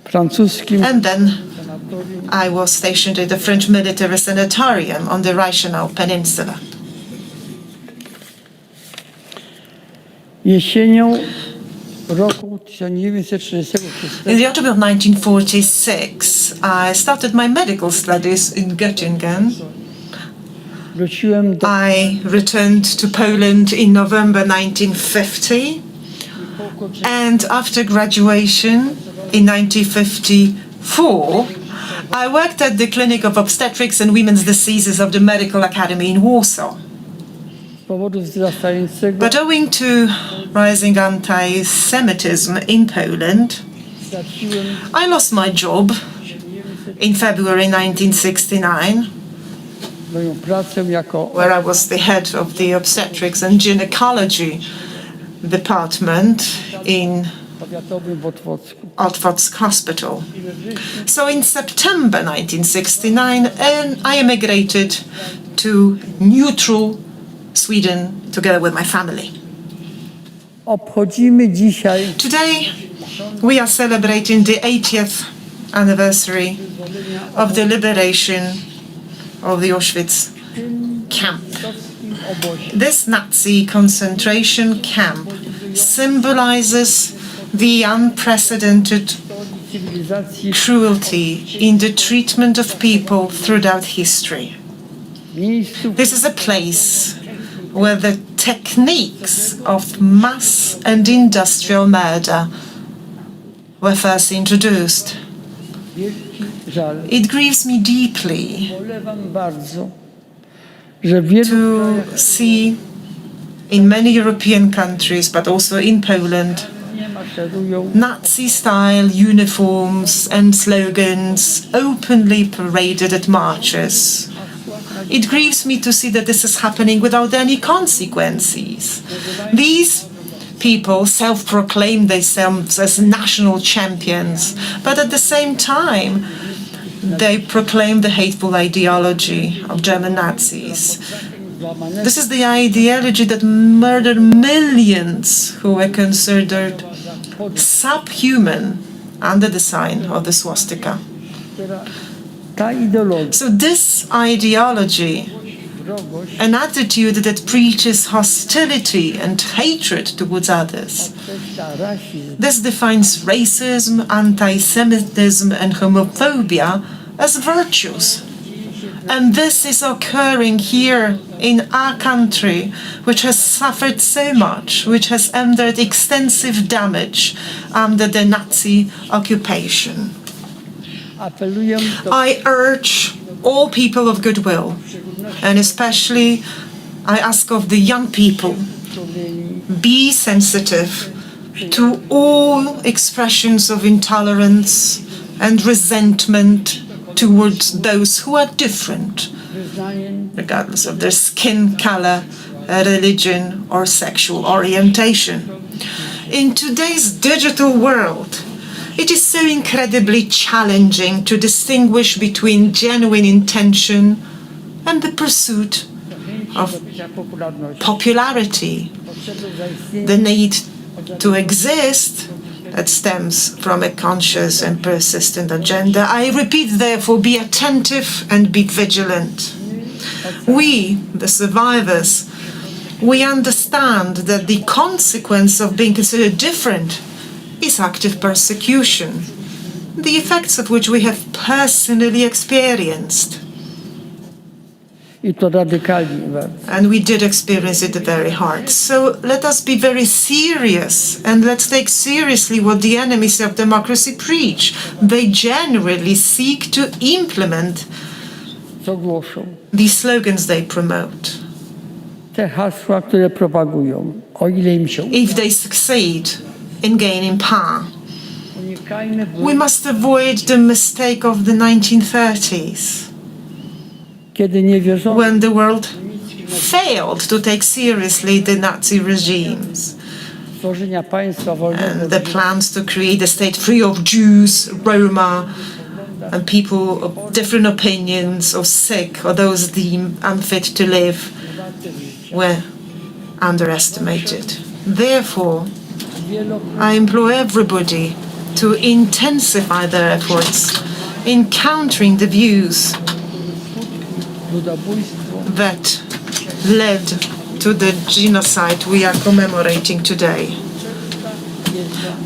francuskim and then I was stationed at the French military sanatorium on the Reichenau Peninsula. jesienią roku 1946 In the autumn of 1946, I started my medical studies in Göttingen. wróciłem do I returned to Poland in November 1950, and after graduation in 1954, I worked at the Clinic of Obstetrics and Women's Diseases of the Medical Academy in Warsaw. z powodu wzrastającego But owing to rising anti-Semitism in Poland, straciłem I lost my job in February 1969, moją pracę jako where I was the head of the obstetrics and gynecology department in powiatowym w Otwocku. Otwock Hospital. So in September 1969, I emigrated to neutral Sweden together with my family. Obchodzimy dzisiaj Today, we are celebrating the 80th anniversary of the liberation of the Auschwitz camp. This Nazi concentration camp symbolizes the unprecedented cywilizacji cruelty in the treatment of people throughout history. miejscu, This is a place where the techniques of mass and industrial murder were first introduced. wielki żal. It grieves me deeply Bolewam bardzo, że w wielu to see in many European countries, but also in Poland, nie maszerują Nazi-style uniforms and slogans openly paraded at marches. It grieves me to see that this is happening without any consequences. These people self-proclaim themselves as national champions, but at the same time, they proclaim the hateful ideology of German Nazis. This is the ideology that murdered millions who were considered subhuman under the sign of the swastika. ta ideologia, So this ideology, wrogość, an attitude that preaches hostility and hatred towards others, ta rasizm, this defines racism, anti-Semitism and homophobia as virtues. And this is occurring here in our country, which has suffered so much, which has endured extensive damage under the Nazi occupation. apeluję do I urge all people of goodwill, and especially I ask of the young people, be sensitive to all expressions of intolerance and resentment towards those who are different, wyznaniem regardless of their skin color, religion, or sexual orientation. In today's digital world, it is so incredibly challenging to distinguish between genuine intention and the pursuit of popularności. popularity, the need to exist that stems from a conscious and persistent agenda. I repeat, therefore, be attentive and be vigilant. We, the survivors, we understand that the consequence of being considered different is active persecution, the effects of which we have personally experienced. I to radykalnie bardzo. And we did experience it very hard. So let us be very serious and let's take seriously what the enemies of democracy preach. They generally seek to implement Co głoszą? these slogans they promote. Te hasła, które propagują, o ile im się uda. If they succeed in gaining power, Unikajmy we błędów, must avoid the mistake of the 1930s, kiedy nie wierzono, when the world failed to take seriously the Nazi regimes stworzenia państwa wolnego, and the plans to create a state free of Jews, Roma, and people of different opinions, or sick, or those deemed unfit to live, were underestimated. Therefore, I implore everybody to intensify their efforts in countering the views ludobójstwo, that led to the genocide we are commemorating today.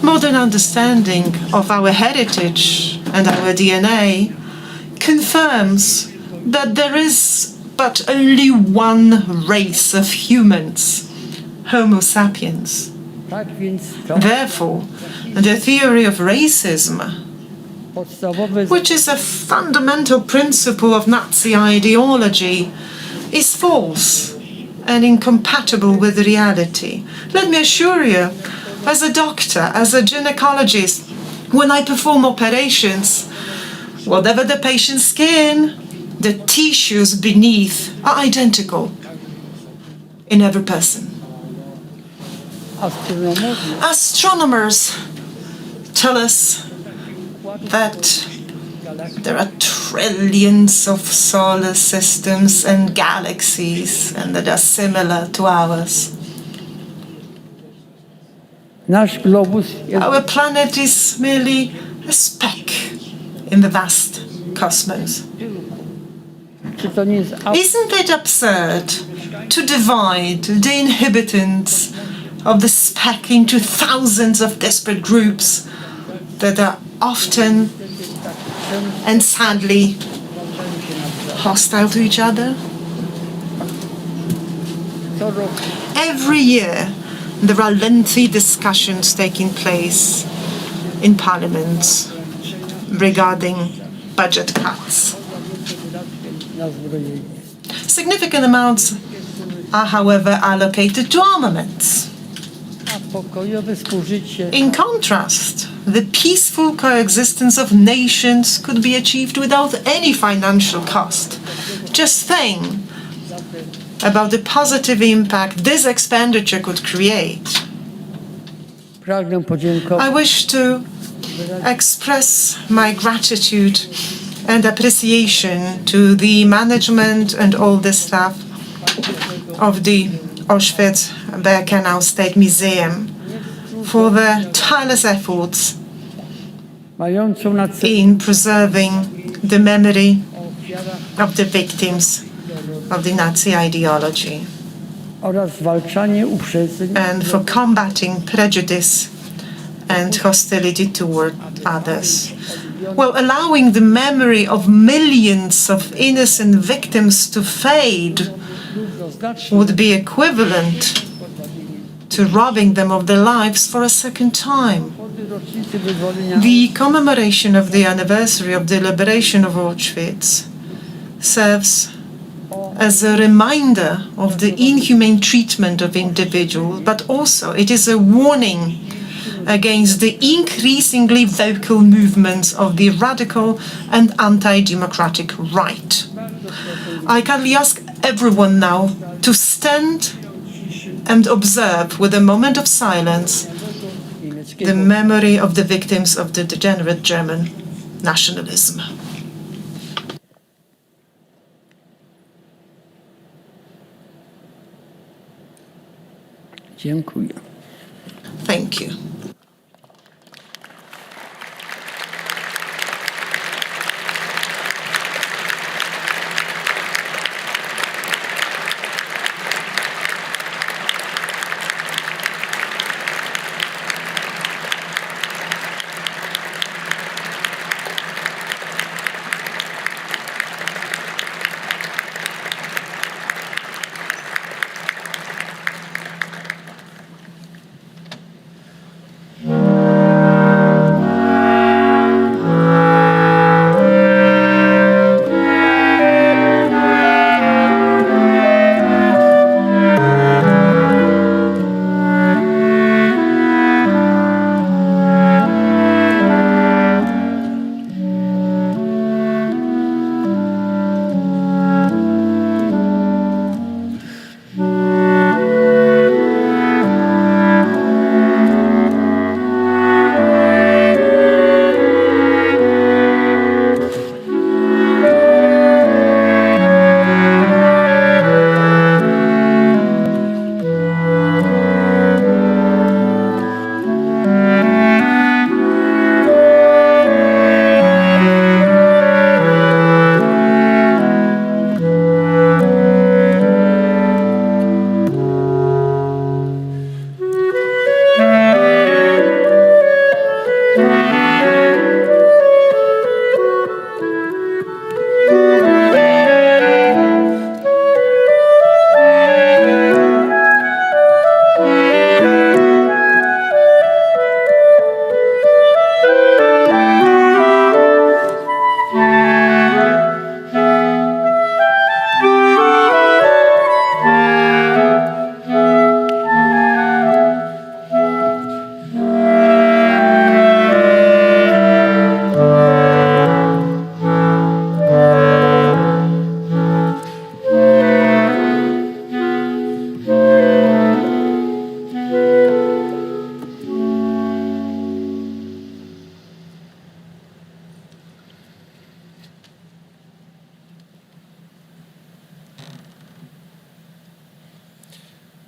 Modern understanding of our heritage and our DNA confirms that there is but only one race of humans, Homo sapiens. tak więc to Therefore, the theory of racism, podstawowe which is a fundamental principle of Nazi ideology, is false and incompatible with reality. Let me assure you, as a doctor, as a gynecologist, when I perform operations, whatever the patient's skin, the tissues beneath are identical in every person. astronomowie Astronomers tell us that there are trillions of solar systems and galaxies and that are similar to ours. nasz globus jest Our planet is merely a speck in the vast cosmos. czy to nie jest Isn't it absurd to divide the inhabitants of the speck into thousands of disparate groups that are often and sadly hostile to each other? co roku Every year there are lengthy discussions taking place in Parliament regarding budget cuts. na zbrojenie. Significant amounts are, however, allocated to armaments. A pokojowe współżycie In contrast, the peaceful coexistence of nations could be achieved without any financial cost. Just think about the positive impact this expenditure could create. pragnę podziękować I wish to express my gratitude and appreciation to the management and all the staff of the Auschwitz-Birkenau State Museum for their tireless efforts mającą na celu in preserving the memory of the victims of the Nazi ideology oraz zwalczanie uprzedzeń and for combating prejudice and hostility toward others. Well, allowing the memory of millions of innocent victims to fade would be equivalent to robbing them of their lives for a second time. rocznicy wyzwolenia The commemoration of the anniversary of the liberation of Auschwitz serves as a reminder of the inhumane treatment of individuals, but also it is a warning against the increasingly vocal movements of the radical and anti-democratic right. I kindly ask everyone now to stand and observe with a moment of silence the memory of the victims of the degenerate German nationalism. dziękuję. Thank you.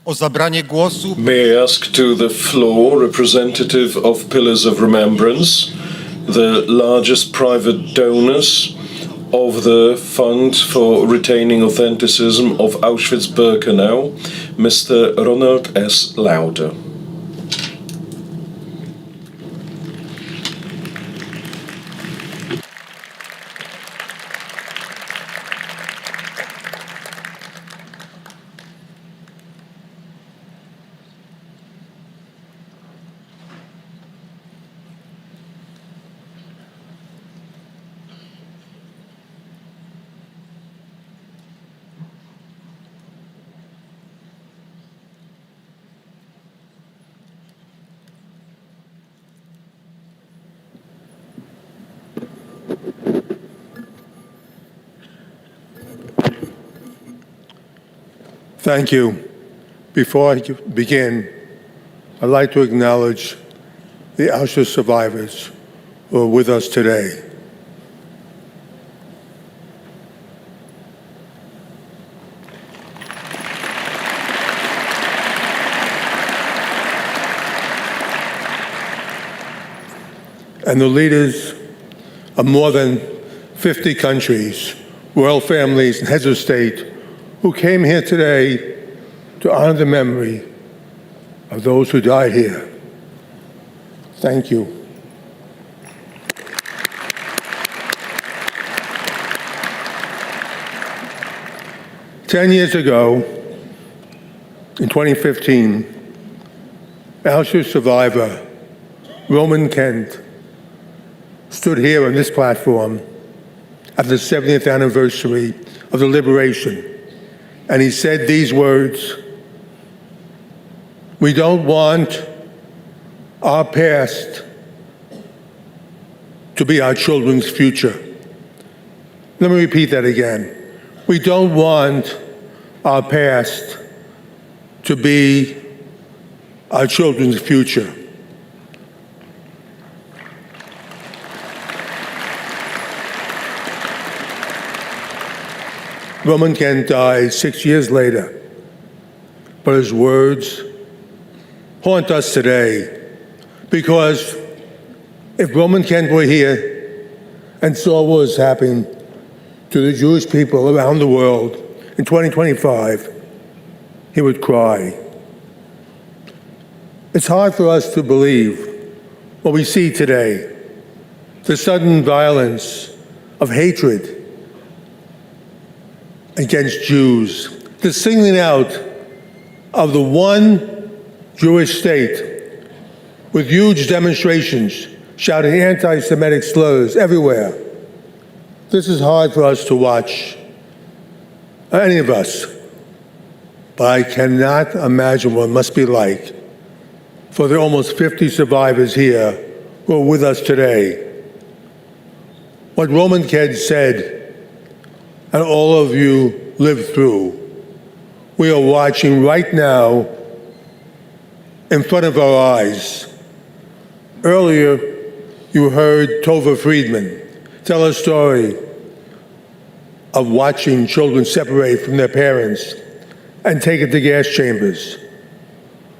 o zabranie głosu May I ask to the floor representative of Pillars of Remembrance, the largest private donors of the Fund for Retaining Authenticism of Auschwitz-Birkenau, Mr. Ronald S Lauder. Thank you. Before I begin, I'd like to acknowledge the Auschwitz survivors who are with us today. And the leaders of more than 50 countries, royal families, and heads of state who came here today to honor the memory of those who died here. Thank you. Ten years ago, in 2015, Auschwitz survivor Roman Kent stood here on this platform at the 70th anniversary of the liberation. And he said these words: "We don't want our past to be our children's future." Let me repeat that again. We don't want our past to be our children's future. Roman Kent died 6 years later, but his words haunt us today, because if Roman Kent were here and saw what was happening to the Jewish people around the world in 2025, he would cry. It's hard for us to believe what we see today, the sudden violence of hatred against Jews, the singling out of the one Jewish state with huge demonstrations shouting anti-Semitic slurs everywhere. This is hard for us to watch, any of us, but I cannot imagine what it must be like for the almost 50 survivors here who are with us today. What Roman Kent said, and all of you lived through, we are watching right now in front of our eyes. Earlier, you heard Tova Friedman tell a story of watching children separate from their parents and taken to gas chambers.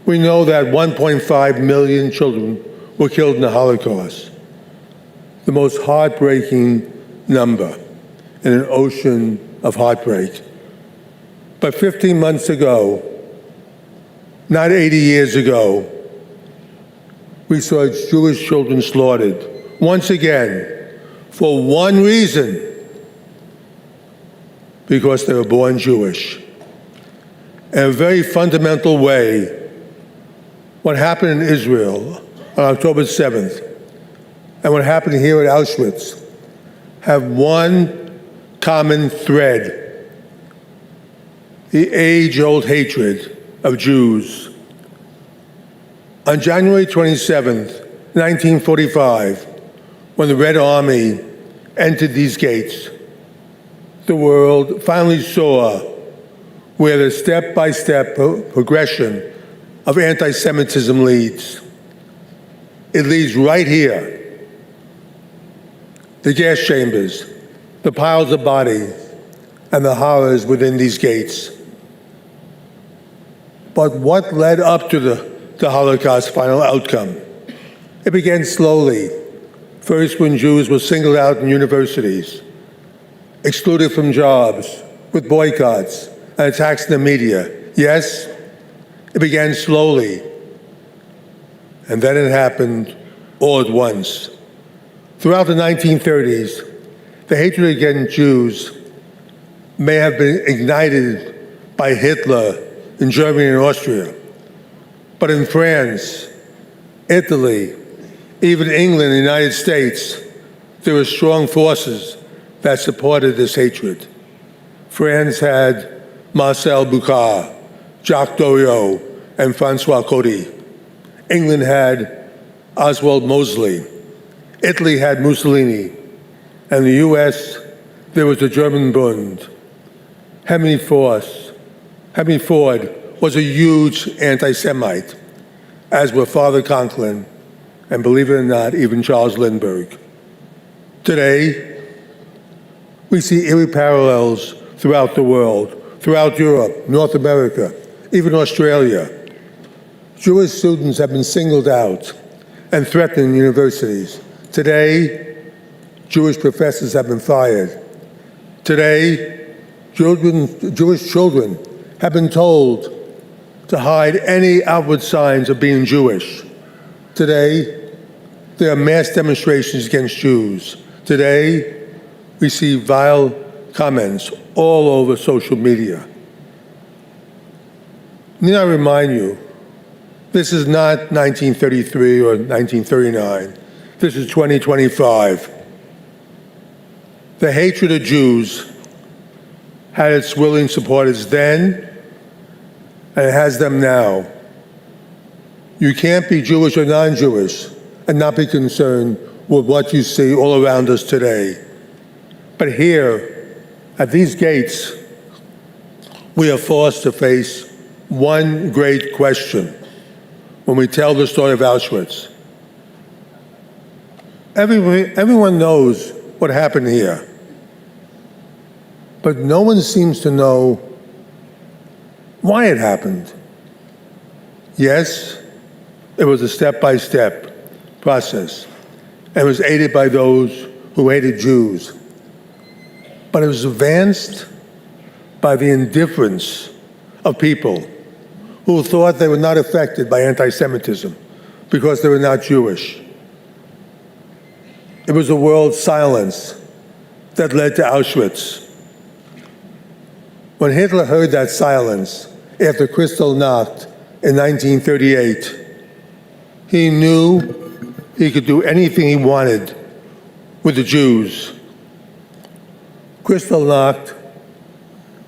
We know that 1.5 million children were killed in the Holocaust, the most heartbreaking number in an ocean of heartbreak. But 15 months ago, not 80 years ago, we saw Jewish children slaughtered, once again, for one reason: because they were born Jewish. In a very fundamental way, what happened in Israel on October 7th and what happened here at Auschwitz have one common thread: the age-old hatred of Jews. On January 27th, 1945, when the Red Army entered these gates, the world finally saw where the step-by-step progression of anti-Semitism leads. It leads right here. The gas chambers, the piles of bodies, and the horrors within these gates. But what led up to the Holocaust final outcome? It began slowly. First, when Jews were singled out in universities, excluded from jobs, with boycotts and attacks in the media. Yes, it began slowly. And then it happened all at once. Throughout the 1930s, the hatred against Jews may have been ignited by Hitler in Germany and Austria. But in France, Italy, even England and the United States, there were strong forces that supported this hatred. France had Marcel Boucard, Jacques Doriot, and Francois Cody. England had Oswald Mosley. Italy had Mussolini. And the US, there was the German Bund. Henry Ford was a huge anti-Semite, as were Father Conklin, and believe it or not, even Charles Lindbergh. Today, we see eerie parallels throughout the world, throughout Europe, North America, even Australia. Jewish students have been singled out and threatened in universities. Today, Jewish professors have been fired. Today, Jewish children have been told to hide any outward signs of being Jewish. Today, there are mass demonstrations against Jews. Today, we see vile comments all over social media. Need I remind you, this is not 1933 or 1939. This is 2025. The hatred of Jews had its willing supporters then, and it has them now. You can't be Jewish or non-Jewish and not be concerned with what you see all around us today. But here, at these gates, we are forced to face one great question when we tell the story of Auschwitz. Everyone knows what happened here, but no one seems to know why it happened. Yes, it was a step-by-step process, and it was aided by those who hated Jews. But it was advanced by the indifference of people who thought they were not affected by anti-Semitism because they were not Jewish. It was the world's silence that led to Auschwitz. When Hitler heard that silence after Kristallnacht in 1938, he knew he could do anything he wanted with the Jews. Kristallnacht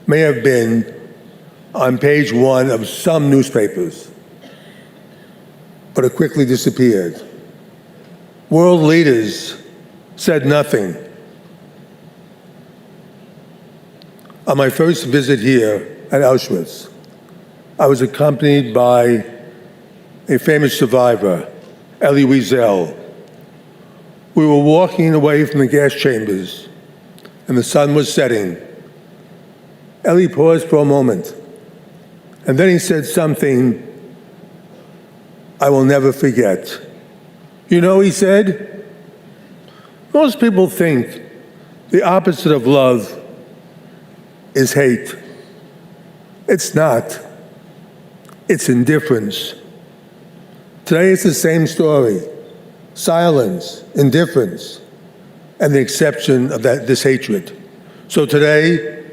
may have been on page 1 of some newspapers, but it quickly disappeared. World leaders said nothing. On my first visit here at Auschwitz, I was accompanied by a famous survivor, Elie Wiesel. We were walking away from the gas chambers, and the sun was setting. Elie paused for a moment, and then he said something I will never forget. You know, he said, most people think the opposite of love is hate. It's not. It's indifference. Today it's the same story. Silence, indifference, and the exception of this hatred. So today,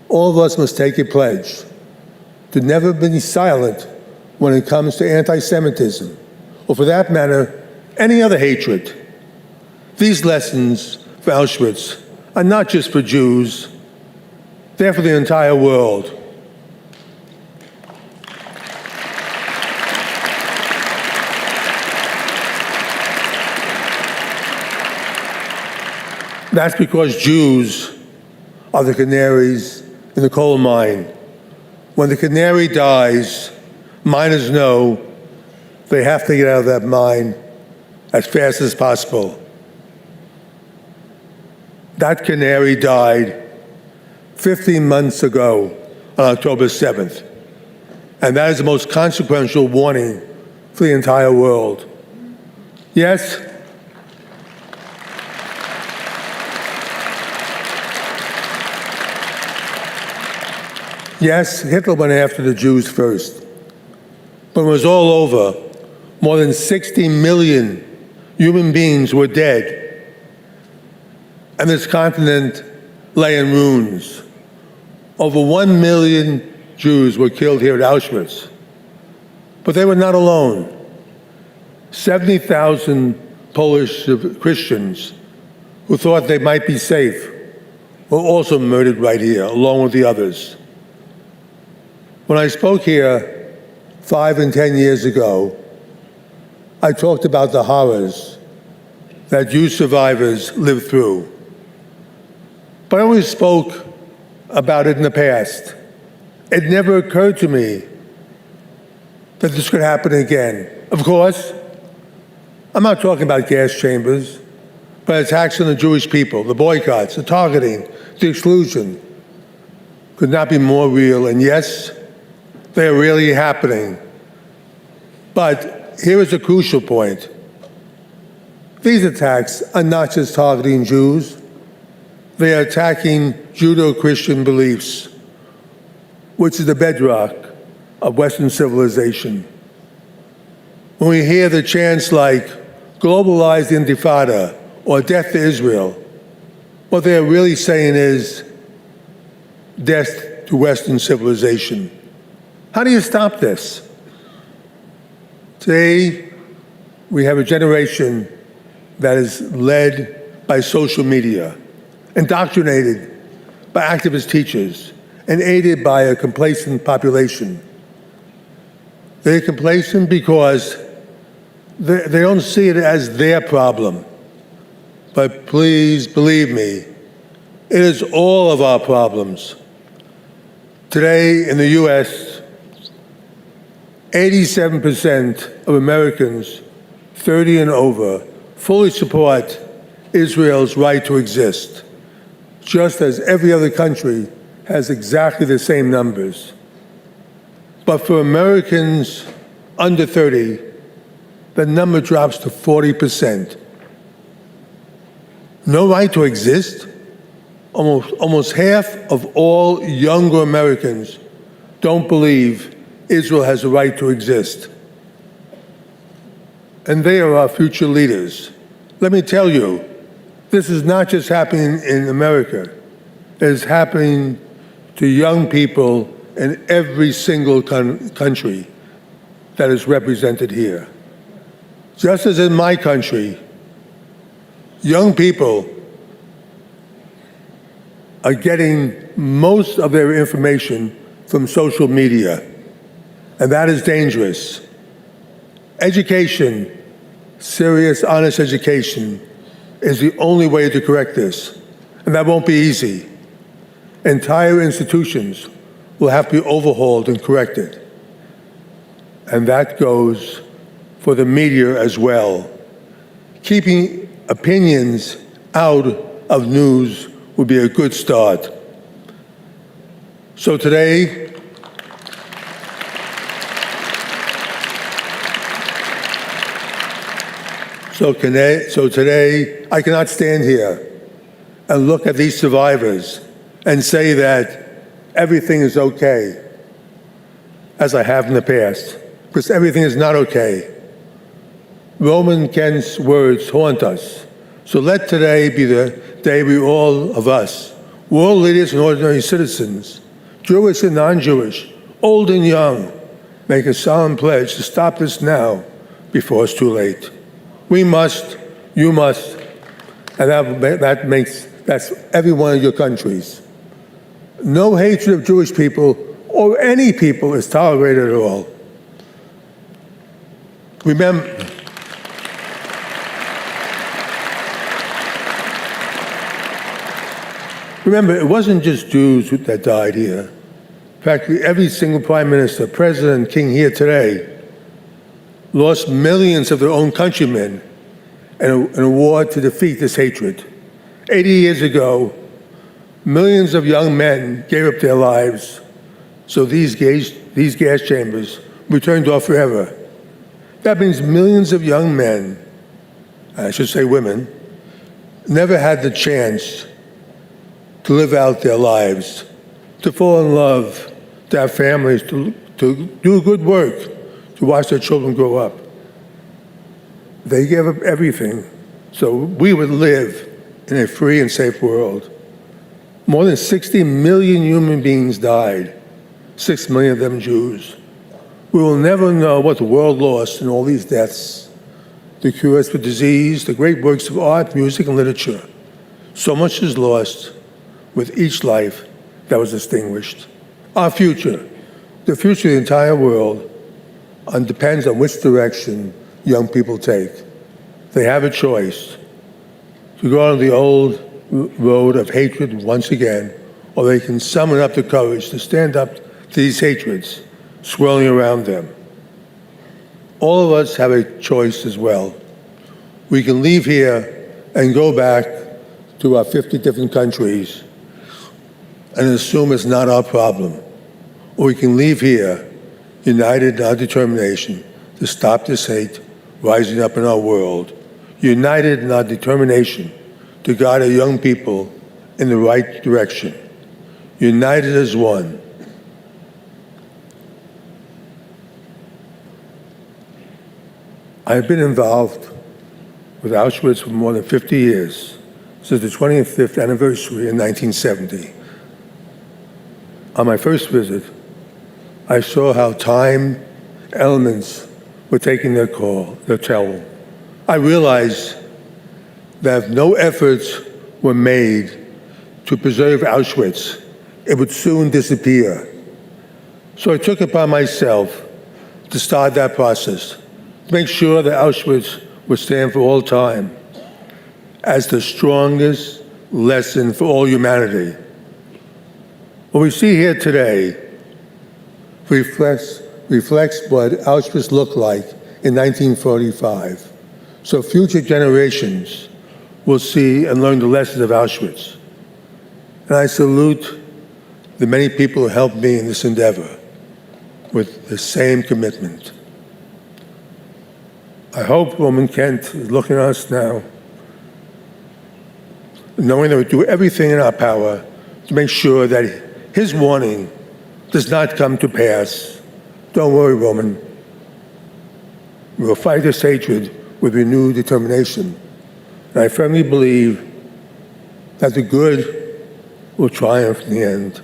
all of us must take a pledge to never be silent when it comes to anti-Semitism, or for that matter, any other hatred. These lessons for Auschwitz are not just for Jews, they're for the entire world. That's because Jews are the canaries in the coal mine. When the canary dies, miners know they have to get out of that mine as fast as possible. That canary died 15 months ago on October 7th. And that is the most consequential warning for the entire world. Yes, Hitler went after the Jews first. But when it was all over, more than 60 million human beings were dead. And this continent lay in ruins. Over 1 million Jews were killed here at Auschwitz. But they were not alone. 70,000 Polish Christians who thought they might be safe were also murdered right here, along with the others. When I spoke here 5 and 10 years ago, I talked about the horrors that Jewish survivors lived through. But I always spoke about it in the past. It never occurred to me that this could happen again. Of course, I'm not talking about gas chambers, but attacks on the Jewish people, the boycotts, the targeting, the exclusion could not be more real. And yes, they are really happening. But here is a crucial point. These attacks are not just targeting Jews. They are attacking Judeo-Christian beliefs, which is the bedrock of Western civilization. When we hear the chants like globalized intifada or death to Israel, what they're really saying is death to Western civilization. How do you stop this? Today, we have a generation that is led by social media, indoctrinated by activist teachers, and aided by a complacent population. They're complacent because they don't see it as their problem. But please believe me, it is all of our problems. Today in the US, 87% of Americans 30 and over fully support Israel's right to exist, just as every other country has exactly the same numbers. But for Americans under 30, the number drops to 40%. No right to exist? Almost half of all younger Americans don't believe Israel has a right to exist. And they are our future leaders. Let me tell you, this is not just happening in America. It is happening to young people in every single country that is represented here. Just as in my country, young people are getting most of their information from social media, and that is dangerous. Education, serious, honest education, is the only way to correct this, and that won't be easy. Entire institutions will have to be overhauled and corrected, and that goes for the media as well. Keeping opinions out of news would be a good start. So today, I cannot stand here and look at these survivors and say that everything is okay, as I have in the past, because everything is not okay. Roman Kent's words haunt us. So let today be the day we all of us, world leaders and ordinary citizens, Jewish and non-Jewish, old and young, make a solemn pledge to stop this now before it's too late. We must, you must, and that's every one of your countries. No hatred of Jewish people or any people is tolerated at all. Remember, it wasn't just Jews that died here. Practically every single prime minister, president, king here today lost millions of their own countrymen in a war to defeat this hatred. 80 years ago, millions of young men gave up their lives So these gas chambers were turned off forever. That means millions of young men, I should say women, never had the chance to live out their lives, to fall in love, to have families, to do good work, to watch their children grow up. They gave up everything so we would live in a free and safe world. More than 60 million human beings died, 6 million of them Jews. We will never know what the world lost in all these deaths, the cures for disease, the great works of art, music, and literature. So much is lost with each life that was extinguished. Our future, the future of the entire world, depends on which direction young people take. They have a choice to go on the old road of hatred once again, or they can summon up the courage to stand up to these hatreds swirling around them. All of us have a choice as well. We can leave here and go back to our 50 different countries and assume it's not our problem. Or we can leave here united in our determination to stop this hate rising up in our world, united in our determination to guide our young people in the right direction, united as one. I've been involved with Auschwitz for more than 50 years, since the 25th anniversary in 1970. On my first visit, I saw how time elements were taking their toll. I realized that if no efforts were made to preserve Auschwitz, it would soon disappear. So I took it upon myself to start that process, to make sure that Auschwitz would stand for all time as the strongest lesson for all humanity. What we see here today reflects what Auschwitz looked like in 1945. So future generations will see and learn the lessons of Auschwitz. And I salute the many people who helped me in this endeavor with the same commitment. I hope Roman Kent is looking at us now, knowing that we do everything in our power to make sure that his warning does not come to pass. Don't worry, Roman. We will fight this hatred with renewed determination. And I firmly believe that the good will triumph in the end.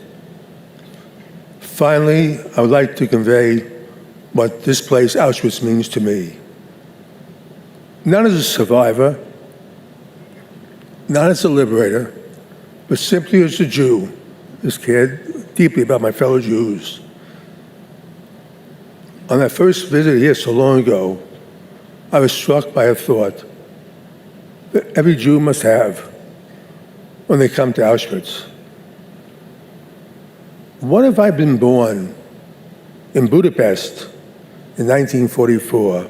Finally, I would like to convey what this place, Auschwitz, means to me. Not as a survivor, not as a liberator, but simply as a Jew who cared deeply about my fellow Jews. On that first visit here so long ago, I was struck by a thought that every Jew must have when they come to Auschwitz. What if I'd been born in Budapest in 1944,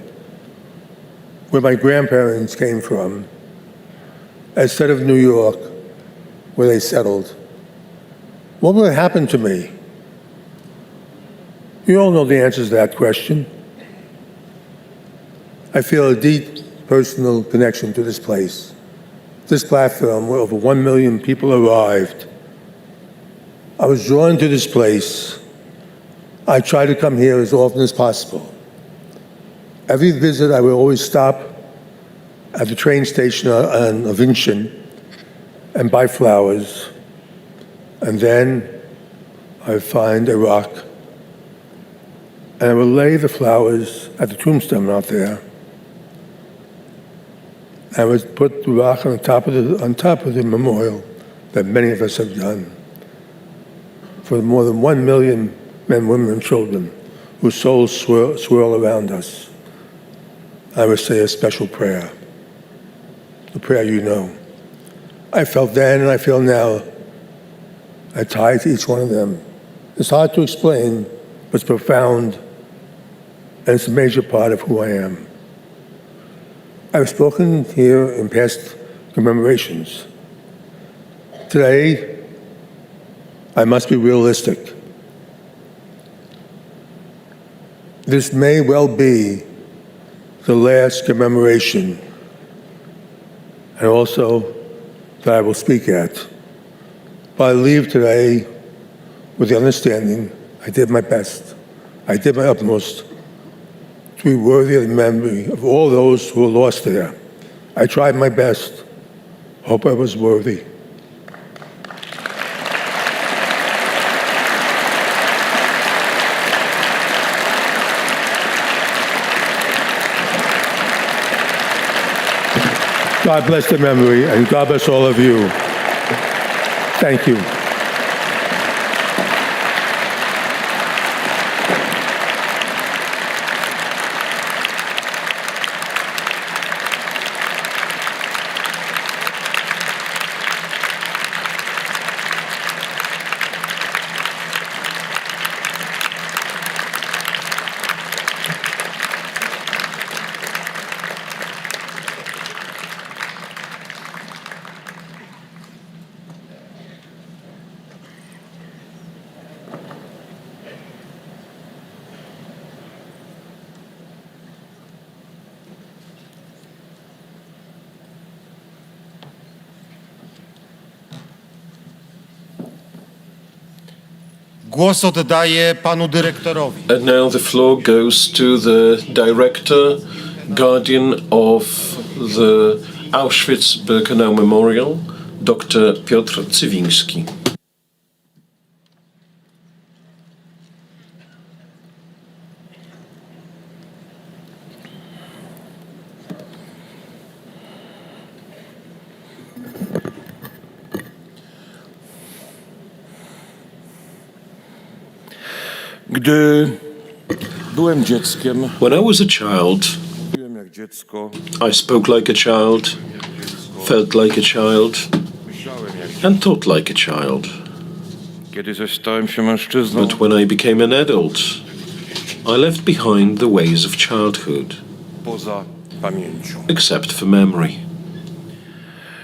where my grandparents came from, instead of New York, where they settled? What would have happened to me? You all know the answers to that question. I feel a deep personal connection to this place. This platform where over 1 million people arrived. I was drawn to this place. I try to come here as often as possible. Every visit, I would always stop at the train station on Oświęcim and buy flowers. And then I would find a rock, and I would lay the flowers at the tombstone out there. I would put the rock on top of the memorial that many of us have done for more than 1 million men, women, and children whose souls swirl around us. I would say a special prayer, the prayer you know. I felt then and I feel now. I tie to each one of them. It's hard to explain, but it's profound, and it's a major part of who I am. I've spoken here in past commemorations. Today, I must be realistic. this may well be the last commemoration, and also that I will speak at. But I leave today with the understanding I did my best. I did my utmost to be worthy of the memory of all those who were lost there. I tried my best. Hope I was worthy. God bless the memory, and God bless all of you. Thank you. Głos oddaję panu dyrektorowi. And now the floor goes to the director, guardian of the Auschwitz-Birkenau Memorial, Dr. Piotr Cywinski. Gdy byłem dzieckiem, When I was a child, byłem jak dziecko, I spoke like a child, felt like a child, myślałem jak and thought like a child. Kiedy zaś stałem się mężczyzną, But when I became an adult, I left behind the ways of childhood, poza pamięcią. except for memory.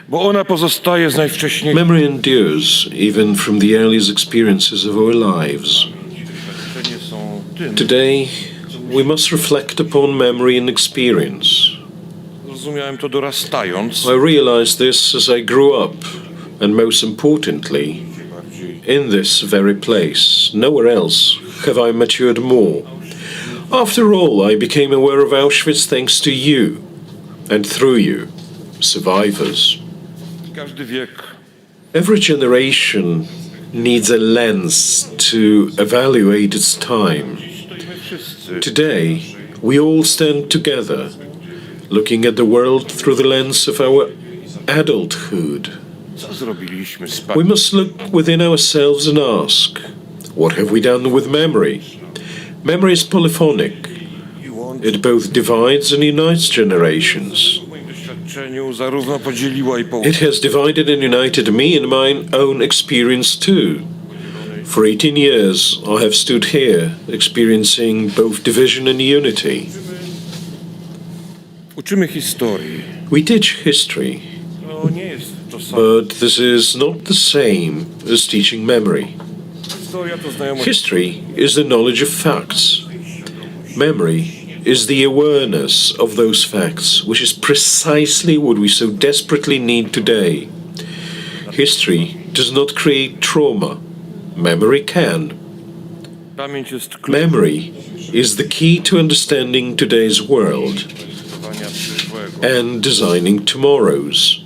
Bo ona pozostaje z najwcześniejszych Memory endures even from the earliest experiences of our lives. doświadczeń są tym, Today, we must reflect upon memory and experience. zrozumiałem to dorastając, I realized this as I grew up, and most importantly, in this very place. Nowhere else have I matured more. After all, I became aware of Auschwitz thanks to you, and through you, survivors. każdy wiek Every generation needs a lens to evaluate its time. stoimy wszyscy Today, we all stand together, looking at the world through the lens of our adulthood. co zrobiliśmy z We pamięcią. must look within ourselves and ask, what have we done with memory? Memory is polyphonic. It both divides and unites generations. W moim doświadczeniu zarówno podzieliła i It połączyła. has divided and united me in my own experience too. For 18 years, I have stood here, experiencing both division and unity. Uczymy historii. We teach history, To nie jest to samo. but this is not the same as teaching memory. Historia to znajomość. History is the knowledge of facts. Memory is the awareness of those facts, which is precisely what we so desperately need today. History does not create trauma. Memory can. Pamięć jest kluczem Memory is the key to understanding today's world do przyszłego. and designing tomorrow's.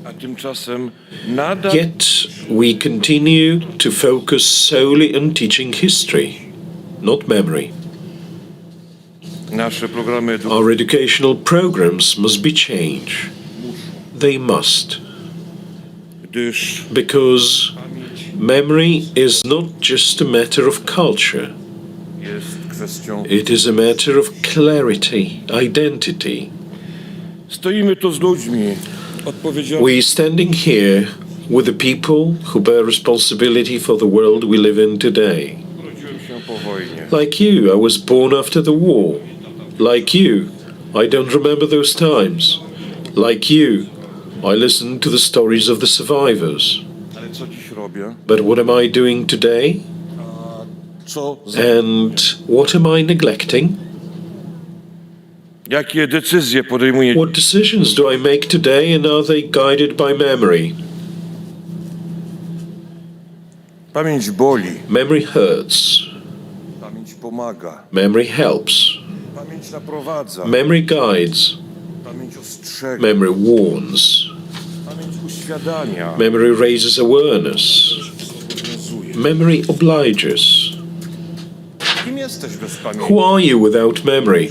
A tymczasem nadal Yet we continue to focus solely on teaching history, not memory. nasze programy Our educational programs must be changed. They must. gdyż Because memory is not just a matter of culture. jest kwestią. It is a matter of clarity, identity. Stoimy tu z ludźmi odpowiedzialnymi We standing here with the people who bear responsibility for the world we live in today. urodziłem się po wojnie. Like you, I was born after the war. Like you, I don't remember those times. Like you, I listen to the stories of the survivors. Ale co dziś robię? But what am I doing today? And what am I neglecting? Jakie decyzje podejmuje What decisions do I make today, and are they guided by memory? Pamięć boli, Memory hurts. pamięć pomaga, Memory helps. pamięć naprowadza, Memory guides. pamięć ostrzega, Memory warns. pamięć uświadamia, Memory raises awareness. obowiązuje. Memory obliges. Kim jesteś bez pamięci? Who are you without memory?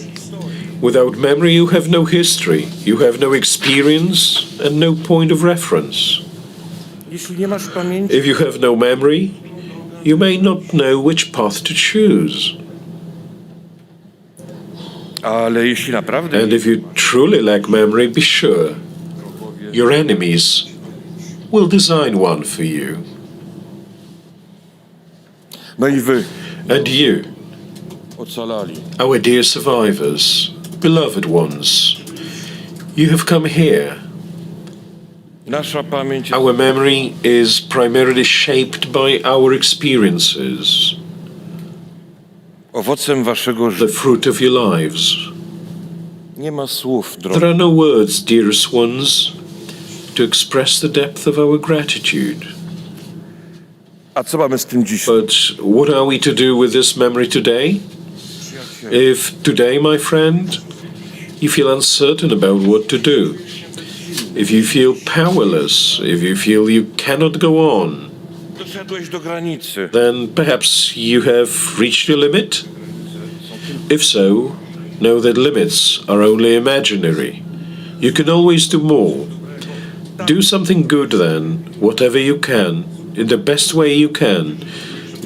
Without memory, you have no history, you have no experience, and no point of reference. Jeśli nie masz pamięci, If you have no memory, you may not know which path to choose. ale jeśli naprawdę And if you truly lack memory, be sure your enemies will design one for you. no i wy, And you, ocalali, our dear survivors, beloved ones, you have come here. nasza pamięć jest Our memory is primarily shaped by our experiences, owocem waszego the życia. fruit of your lives. Nie ma słów, There drogi. are no words, dearest ones, to express the depth of our gratitude. A co mamy z tym dzisiaj? But what are we to do with this memory today? If today, my friend, you feel uncertain about what to do, if you feel powerless, if you feel you cannot go on, Doszedłeś do granicy. then perhaps you have reached your limit? If so, know that limits are only imaginary. You can always do more. Do something good then, whatever you can, in the best way you can.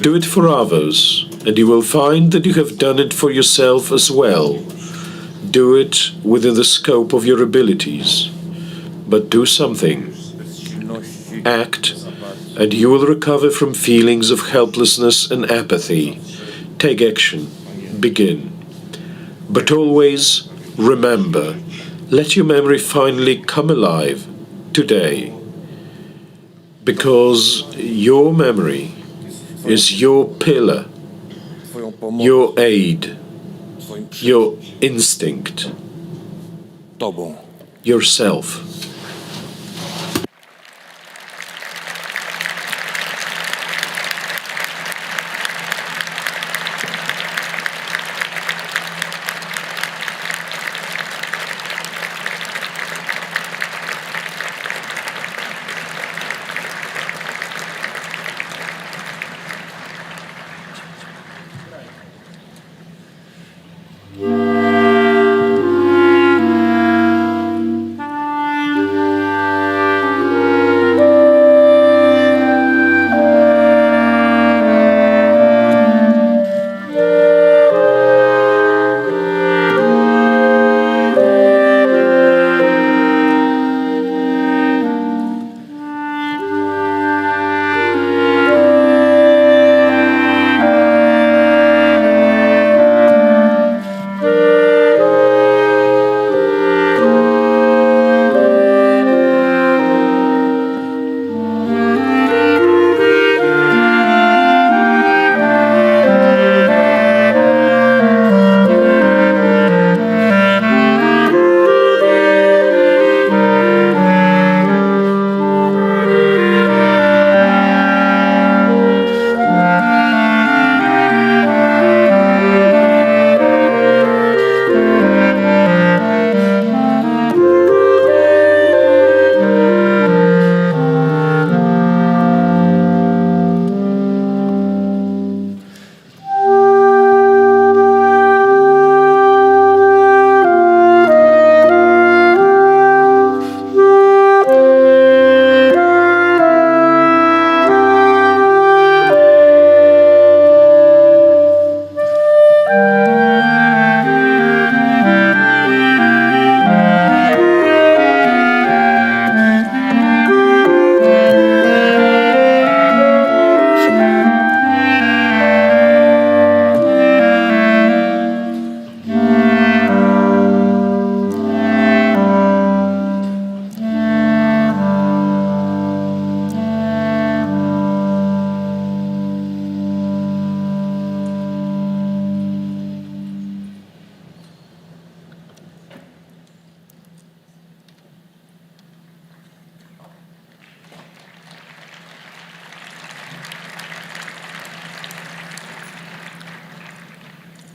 Do it for others, and you will find that you have done it for yourself as well. Do it within the scope of your abilities. But do something. Act, and you will recover from feelings of helplessness and apathy. Take action. Begin. But always remember, let your memory finally come alive today. Because your memory is your pillar, Twoją pomoc, your aid, twoim your instinct, tobą. yourself.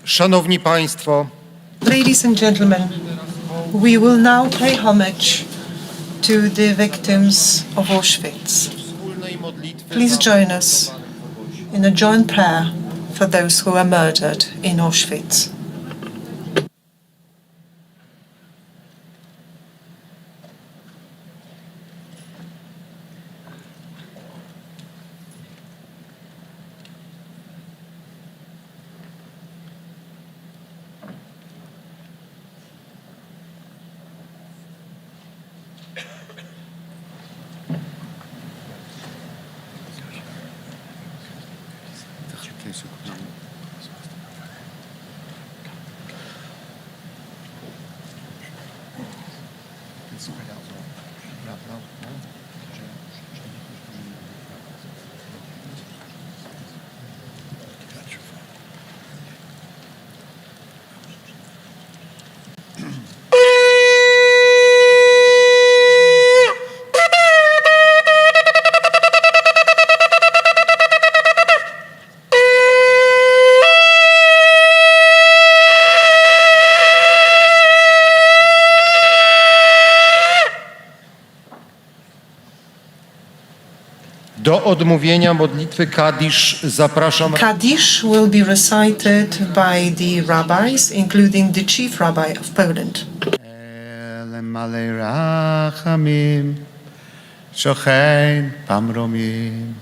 Szanowni Państwo, Ladies and gentlemen, we will now pay homage to the victims of Auschwitz. Please join us in a joint prayer for those who were murdered in Auschwitz. do odmówienia modlitwy Kadisz zapraszam Kaddish will be recited by the rabbis, including the chief rabbi of Poland. למלא רחמים, שוכן במרומים,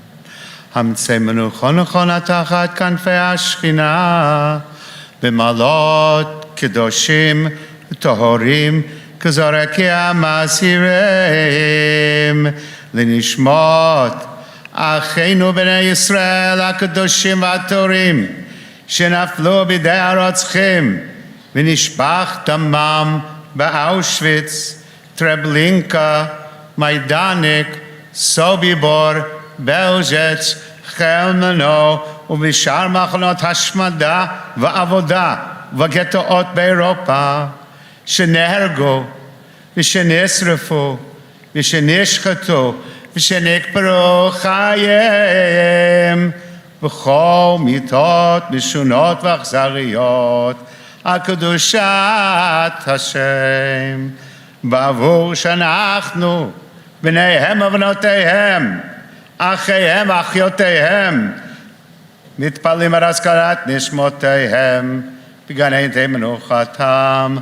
המצא מנוחו נכונה תחת כנפי השכינה, במעלות קדושים וטהורים, כזורקי המסירים, לנשמות אחינו בני ישראל הקדושים והטהורים, שנפלו בידי הרוצחים, ונשפך דמם באושוויץ, טרבלינקה, מיידניק, סוביבור, בלז'ץ, חלמנו ובשאר מחנות השמדה ועבודה וגטאות באירופה, שנהרגו ושנשרפו ושנשחטו ושנקברו חייהם בכל מיתות משונות ואכזריות הקדושת השם, בעבור שאנחנו בניהם ובנותיהם, אחיהם ואחיותיהם, מתפללים על הזכרת נשמותיהם בגן עדן מנוחתם.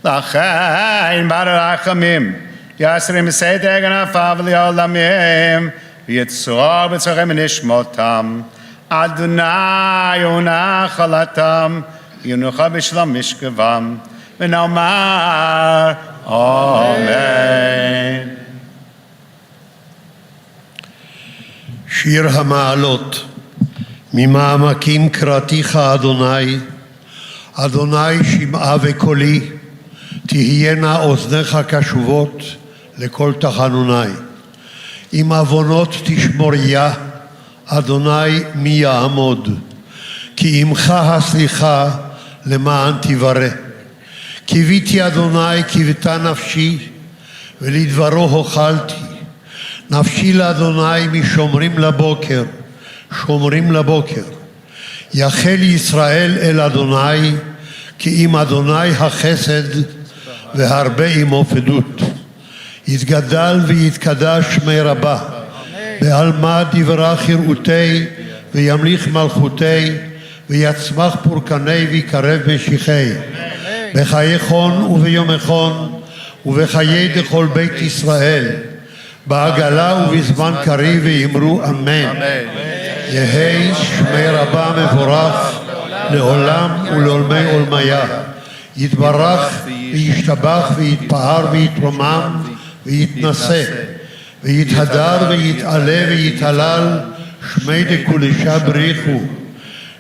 לכן ברחמים יסרים בסתר כנפיו לעולמים, ויצרור בצורכם נשמותם. אדוני הוא נחלתם, ינוחה בשלום משכבם, ונאמר אמן. שיר המעלות. ממעמקים קראתיך אדוני, אדוני שמעה וקולי, תהיינה אוזניך קשובות לכל תחנוני. אם עוונות תשמוריה, אדוני מי יעמוד? כי עמך הסליחה למען תברא. קיוויתי אדוני קיוותה נפשי, ולדברו הוחלתי. נפשי לאדוני משומרים לבוקר, שומרים לבוקר. יחל ישראל אל אדוני, כי עם אדוני החסד והרבה עמו פדות. יתגדל ויתקדש שמי רבה, בעלמא דברך יראותי, וימליך מלכותי, ויצמח פורקני ויקרב משיחי. בחיי חון וביומכון, ובחיי דכל בית ישראל, בעגלה ובזמן קריב ויאמרו אמן. יהי שמי רבה מבורך לעולם ולעולמי עולמיה. יתברך וישתבח ויתפאר ויתרומם ויתנשא ויתהדר ויתעלה ויתהלל, שמי דקודשה בריחו.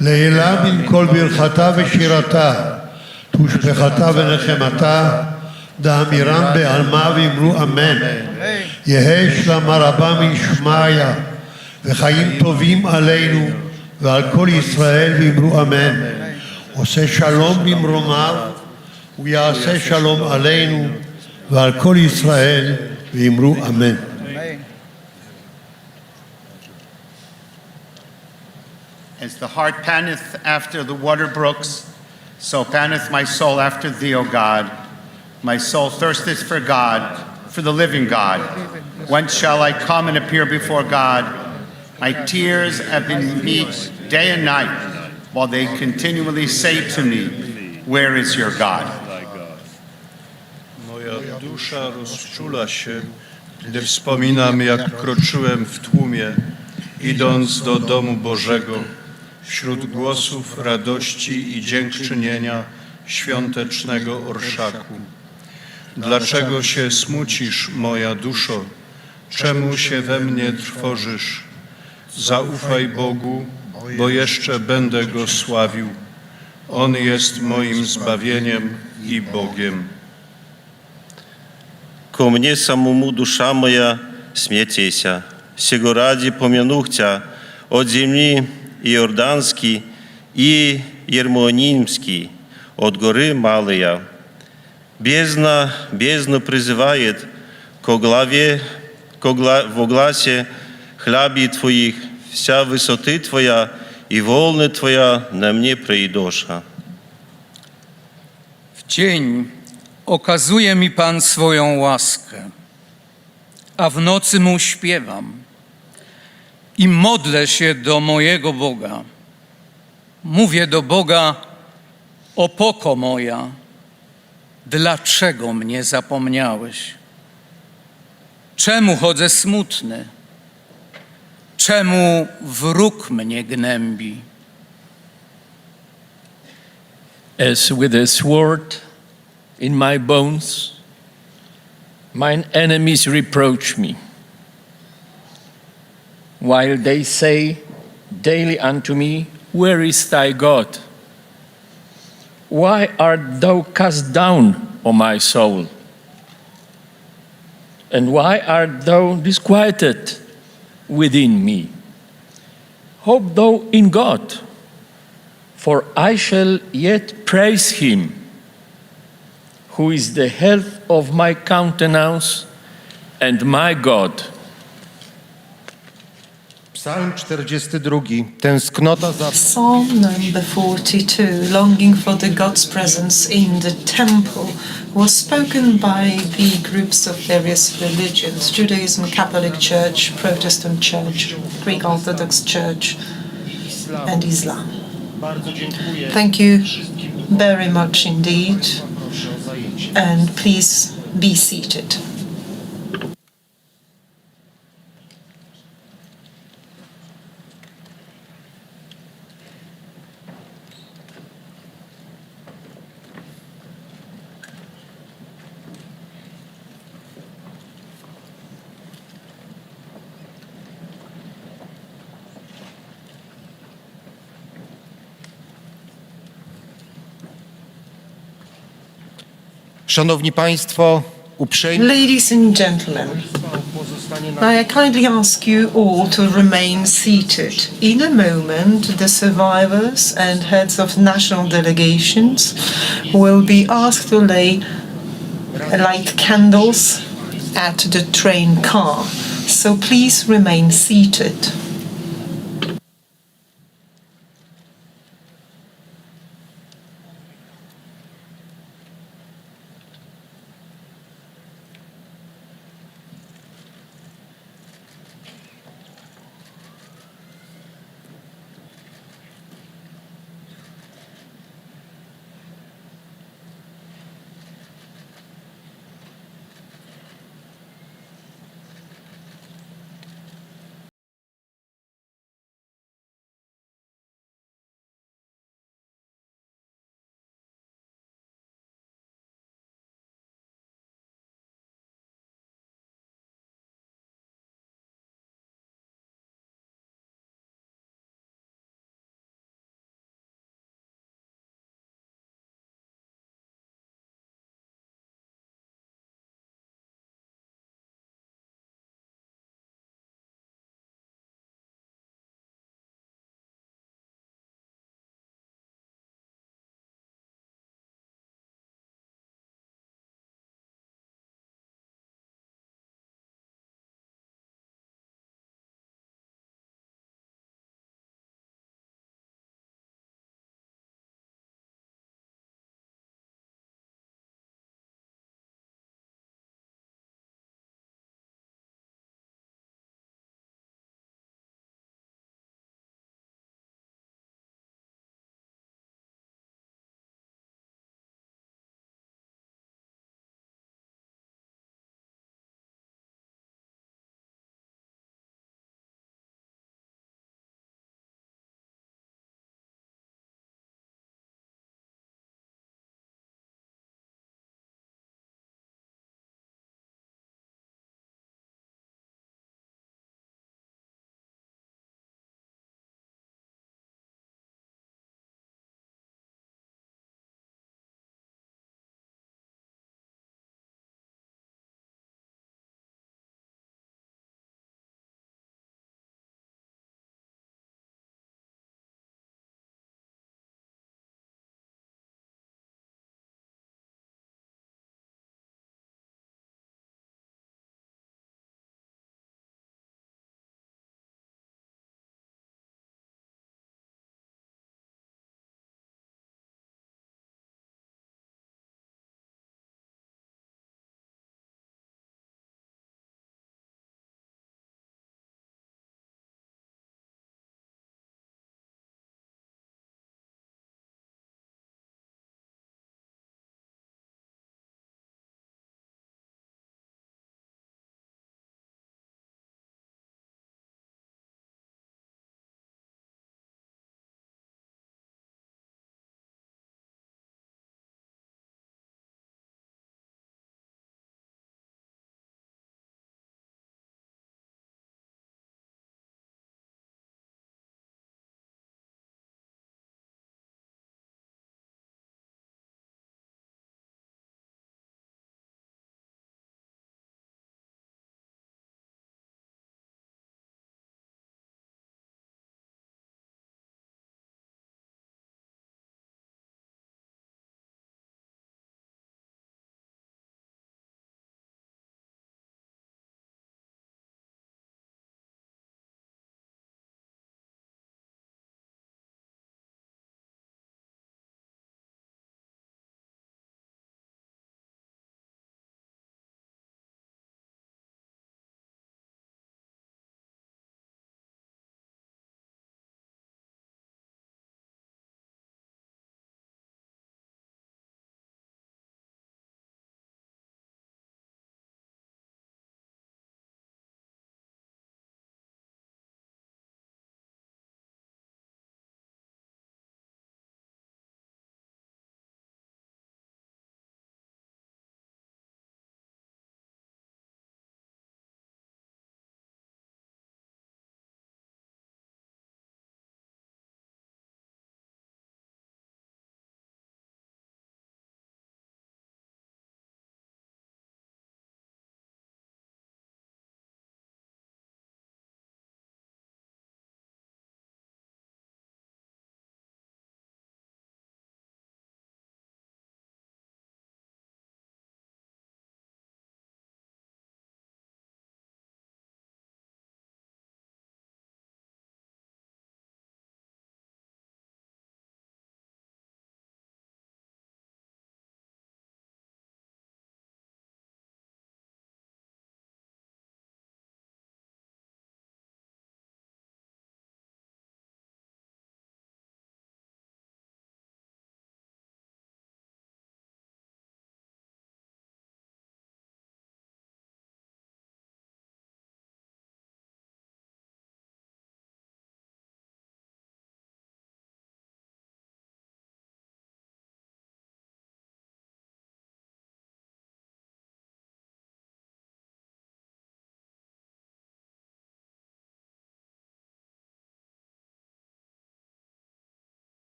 לעילה מן כל ברכתה ושירתה, תושבחתה ונחמתה, דאמירם בעלמא ואמרו אמן. יהי שלמה רבה משמעיה, וחיים טובים עלינו ועל כל ישראל ואמרו אמן. עושה שלום במרומיו, ויעשה שלום עלינו ועל כל ישראל ואמרו אמן. As the heart panteth after the water brooks, So panteth my soul after thee, O God. My soul thirsteth for God, for the living God. Whence shall I come and appear before God? My tears have been meet day and night, while they continually say to me, where is your God? Moja dusza rozczula się, gdy wspominam, jak kroczyłem w tłumie, idąc do domu Bożego, wśród głosów radości i dziękczynienia świątecznego orszaku. Dlaczego się smucisz, moja duszo? Czemu się we mnie trwożysz? Zaufaj Bogu, bo jeszcze będę Go sławił. On jest moim zbawieniem i Bogiem. Ко мне самому душа моя смятеся, сего ради помянух Тя от земли Иорданский и Ермонимский, от горы Малая. Бездна призывает во гласе хляби Твоих, вся высоты Твоя и волны Твоя на мне придоша. W dzień okazuje mi Pan swoją łaskę, a w nocy Mu śpiewam i modlę się do mojego Boga. Mówię do Boga: opoko moja, dlaczego mnie zapomniałeś? Czemu chodzę smutny? Czemu wróg mnie gnębi? As with a sword in my bones, mine enemies reproach me, while they say daily unto me, where is thy God? Why art thou cast down, O my soul? And why art thou disquieted within me? Hope thou in God, for I shall yet praise him, who is the health of my countenance and my God. Psalm 42. Tęsknota za... Psalm number 42, longing for the God's presence in the temple, was spoken by the groups of various religions: Judaism, Catholic Church, Protestant Church, Greek Orthodox Church, and Islam. Thank you very much indeed, and please be seated. Szanowni Państwo, uprzejmie... Ladies and gentlemen, may I kindly ask you all to remain seated. In a moment, the survivors and heads of national delegations will be asked to light candles at the train car. So please remain seated.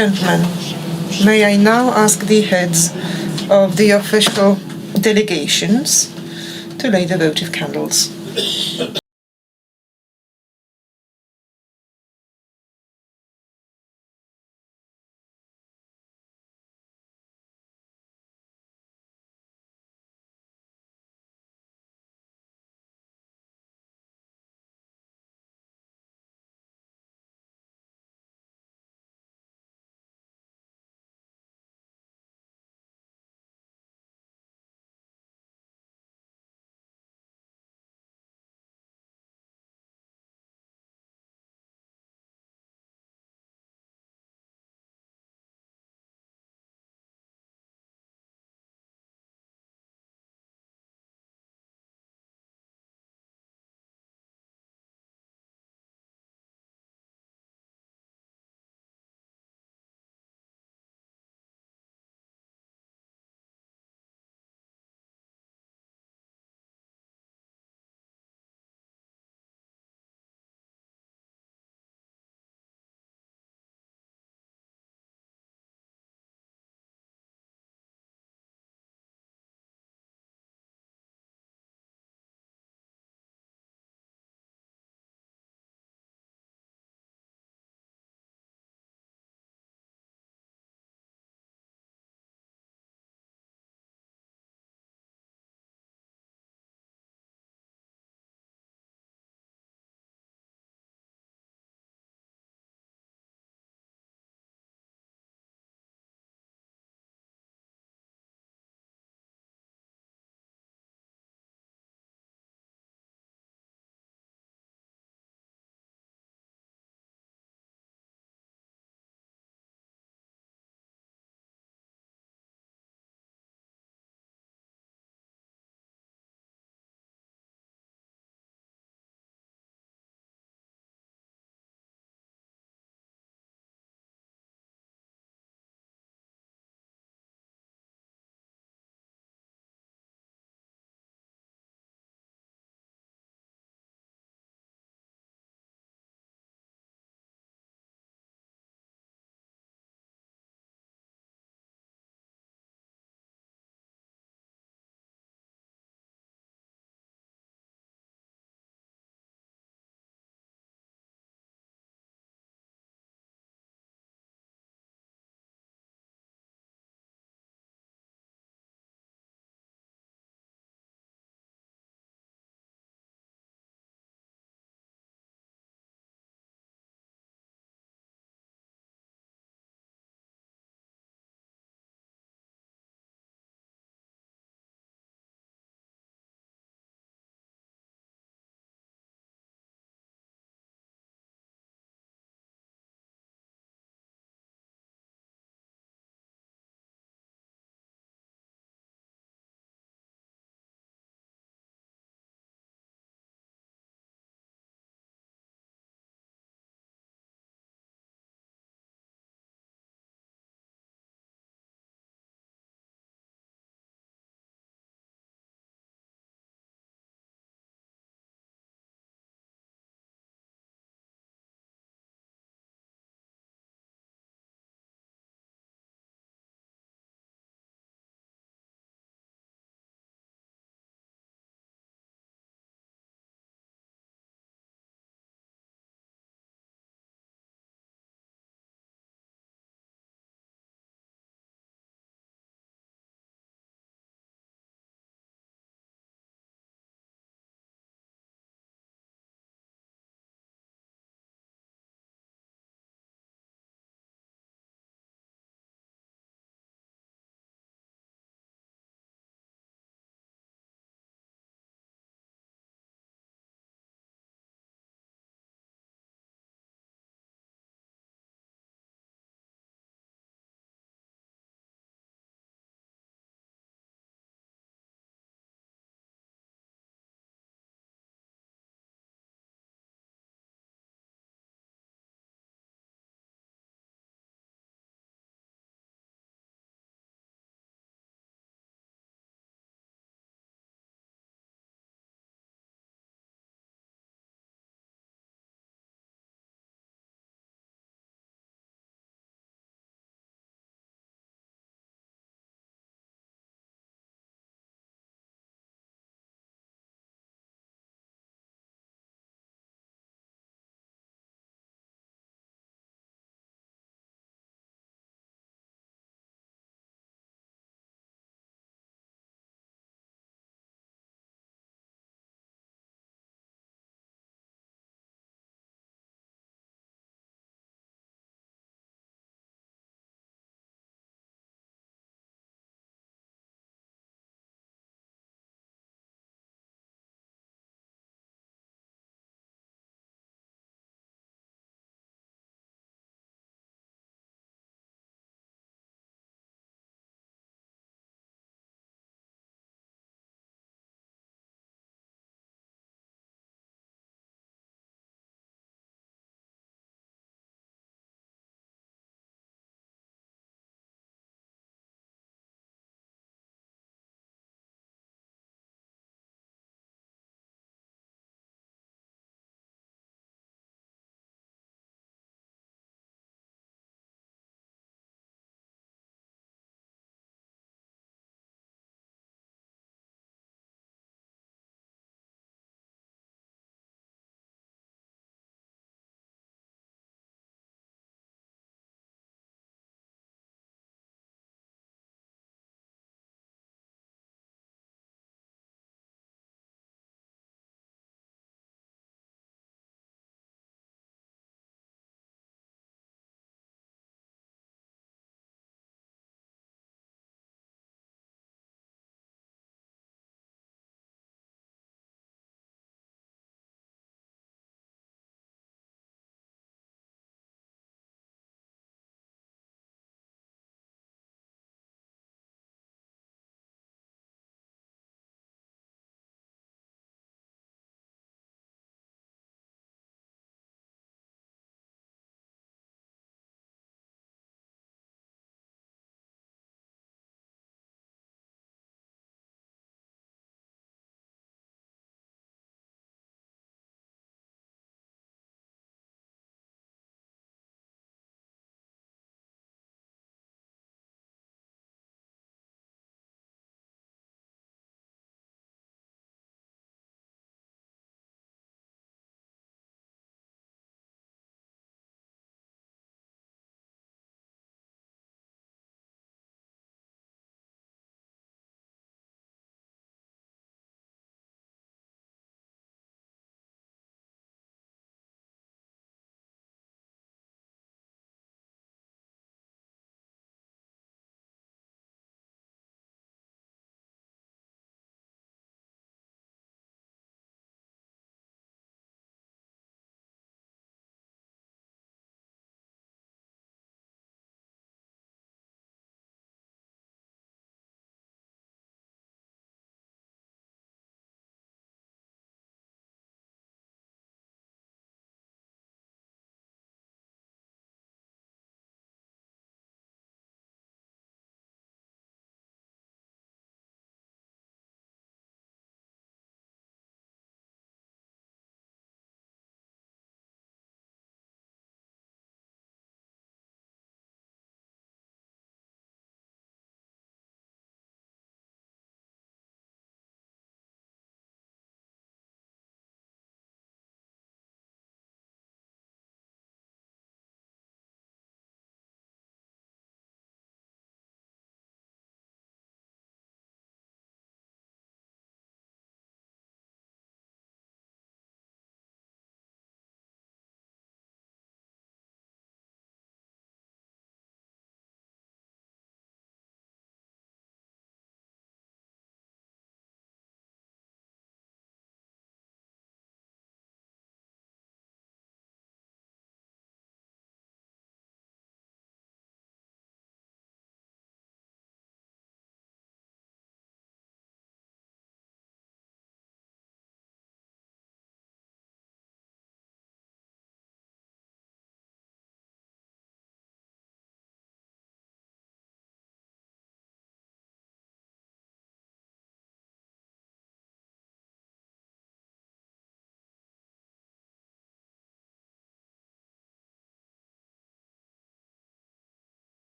Gentlemen, may I now ask the heads of the official delegations to lay the votive candles.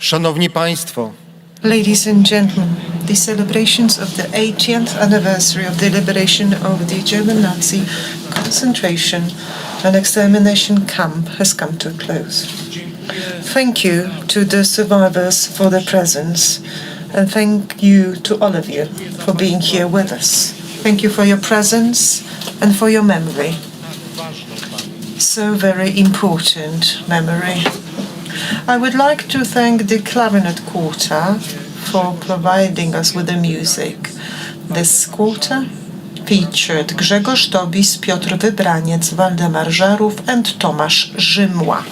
Szanowni Państwo, Ladies and gentlemen, the celebrations of the 80th anniversary of the liberation of the German Nazi concentration and extermination camp has come to a close. Thank you to the survivors for their presence, and thank you to all of you for being here with us. Thank you for your presence and for your memory. So very important memory. I would like to thank the Clarinet Quarter for providing us with the music. This quarter featured Grzegorz Tobis, Piotr Wybraniec, Waldemar Żarów and Tomasz Rzymła.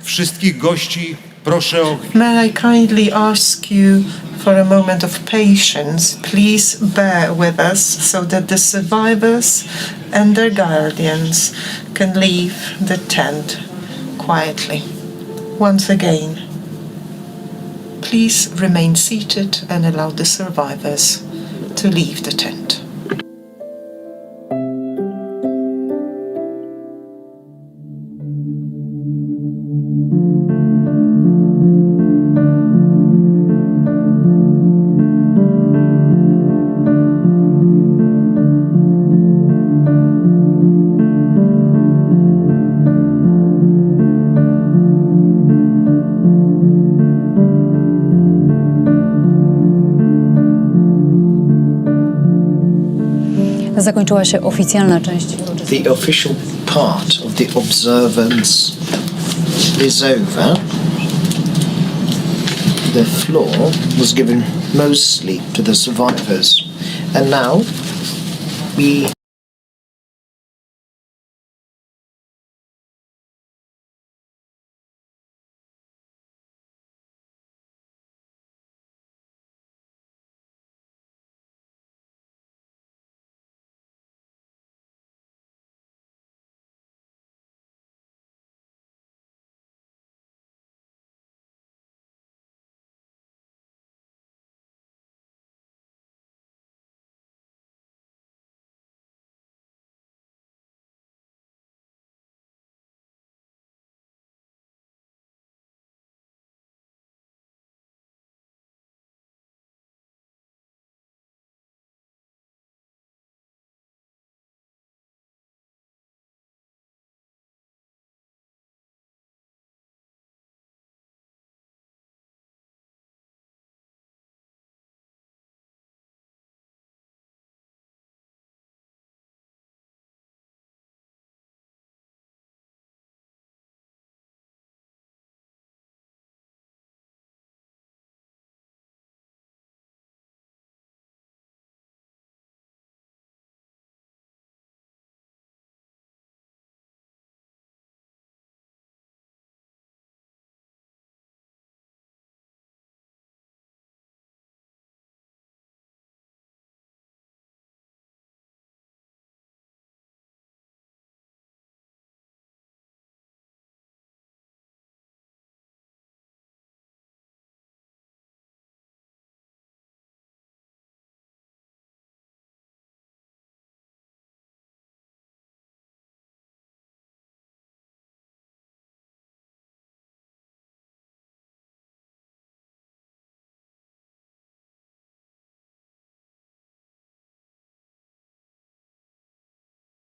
wszystkich gości proszę o... May I kindly ask you for a moment of patience. Please bear with us so that the survivors and their guardians can leave the tent quietly. Once again, please remain seated and allow the survivors to leave the tent. Zakończyła się oficjalna część. The official part of the observance is over. The floor was given mostly to the survivors, and now we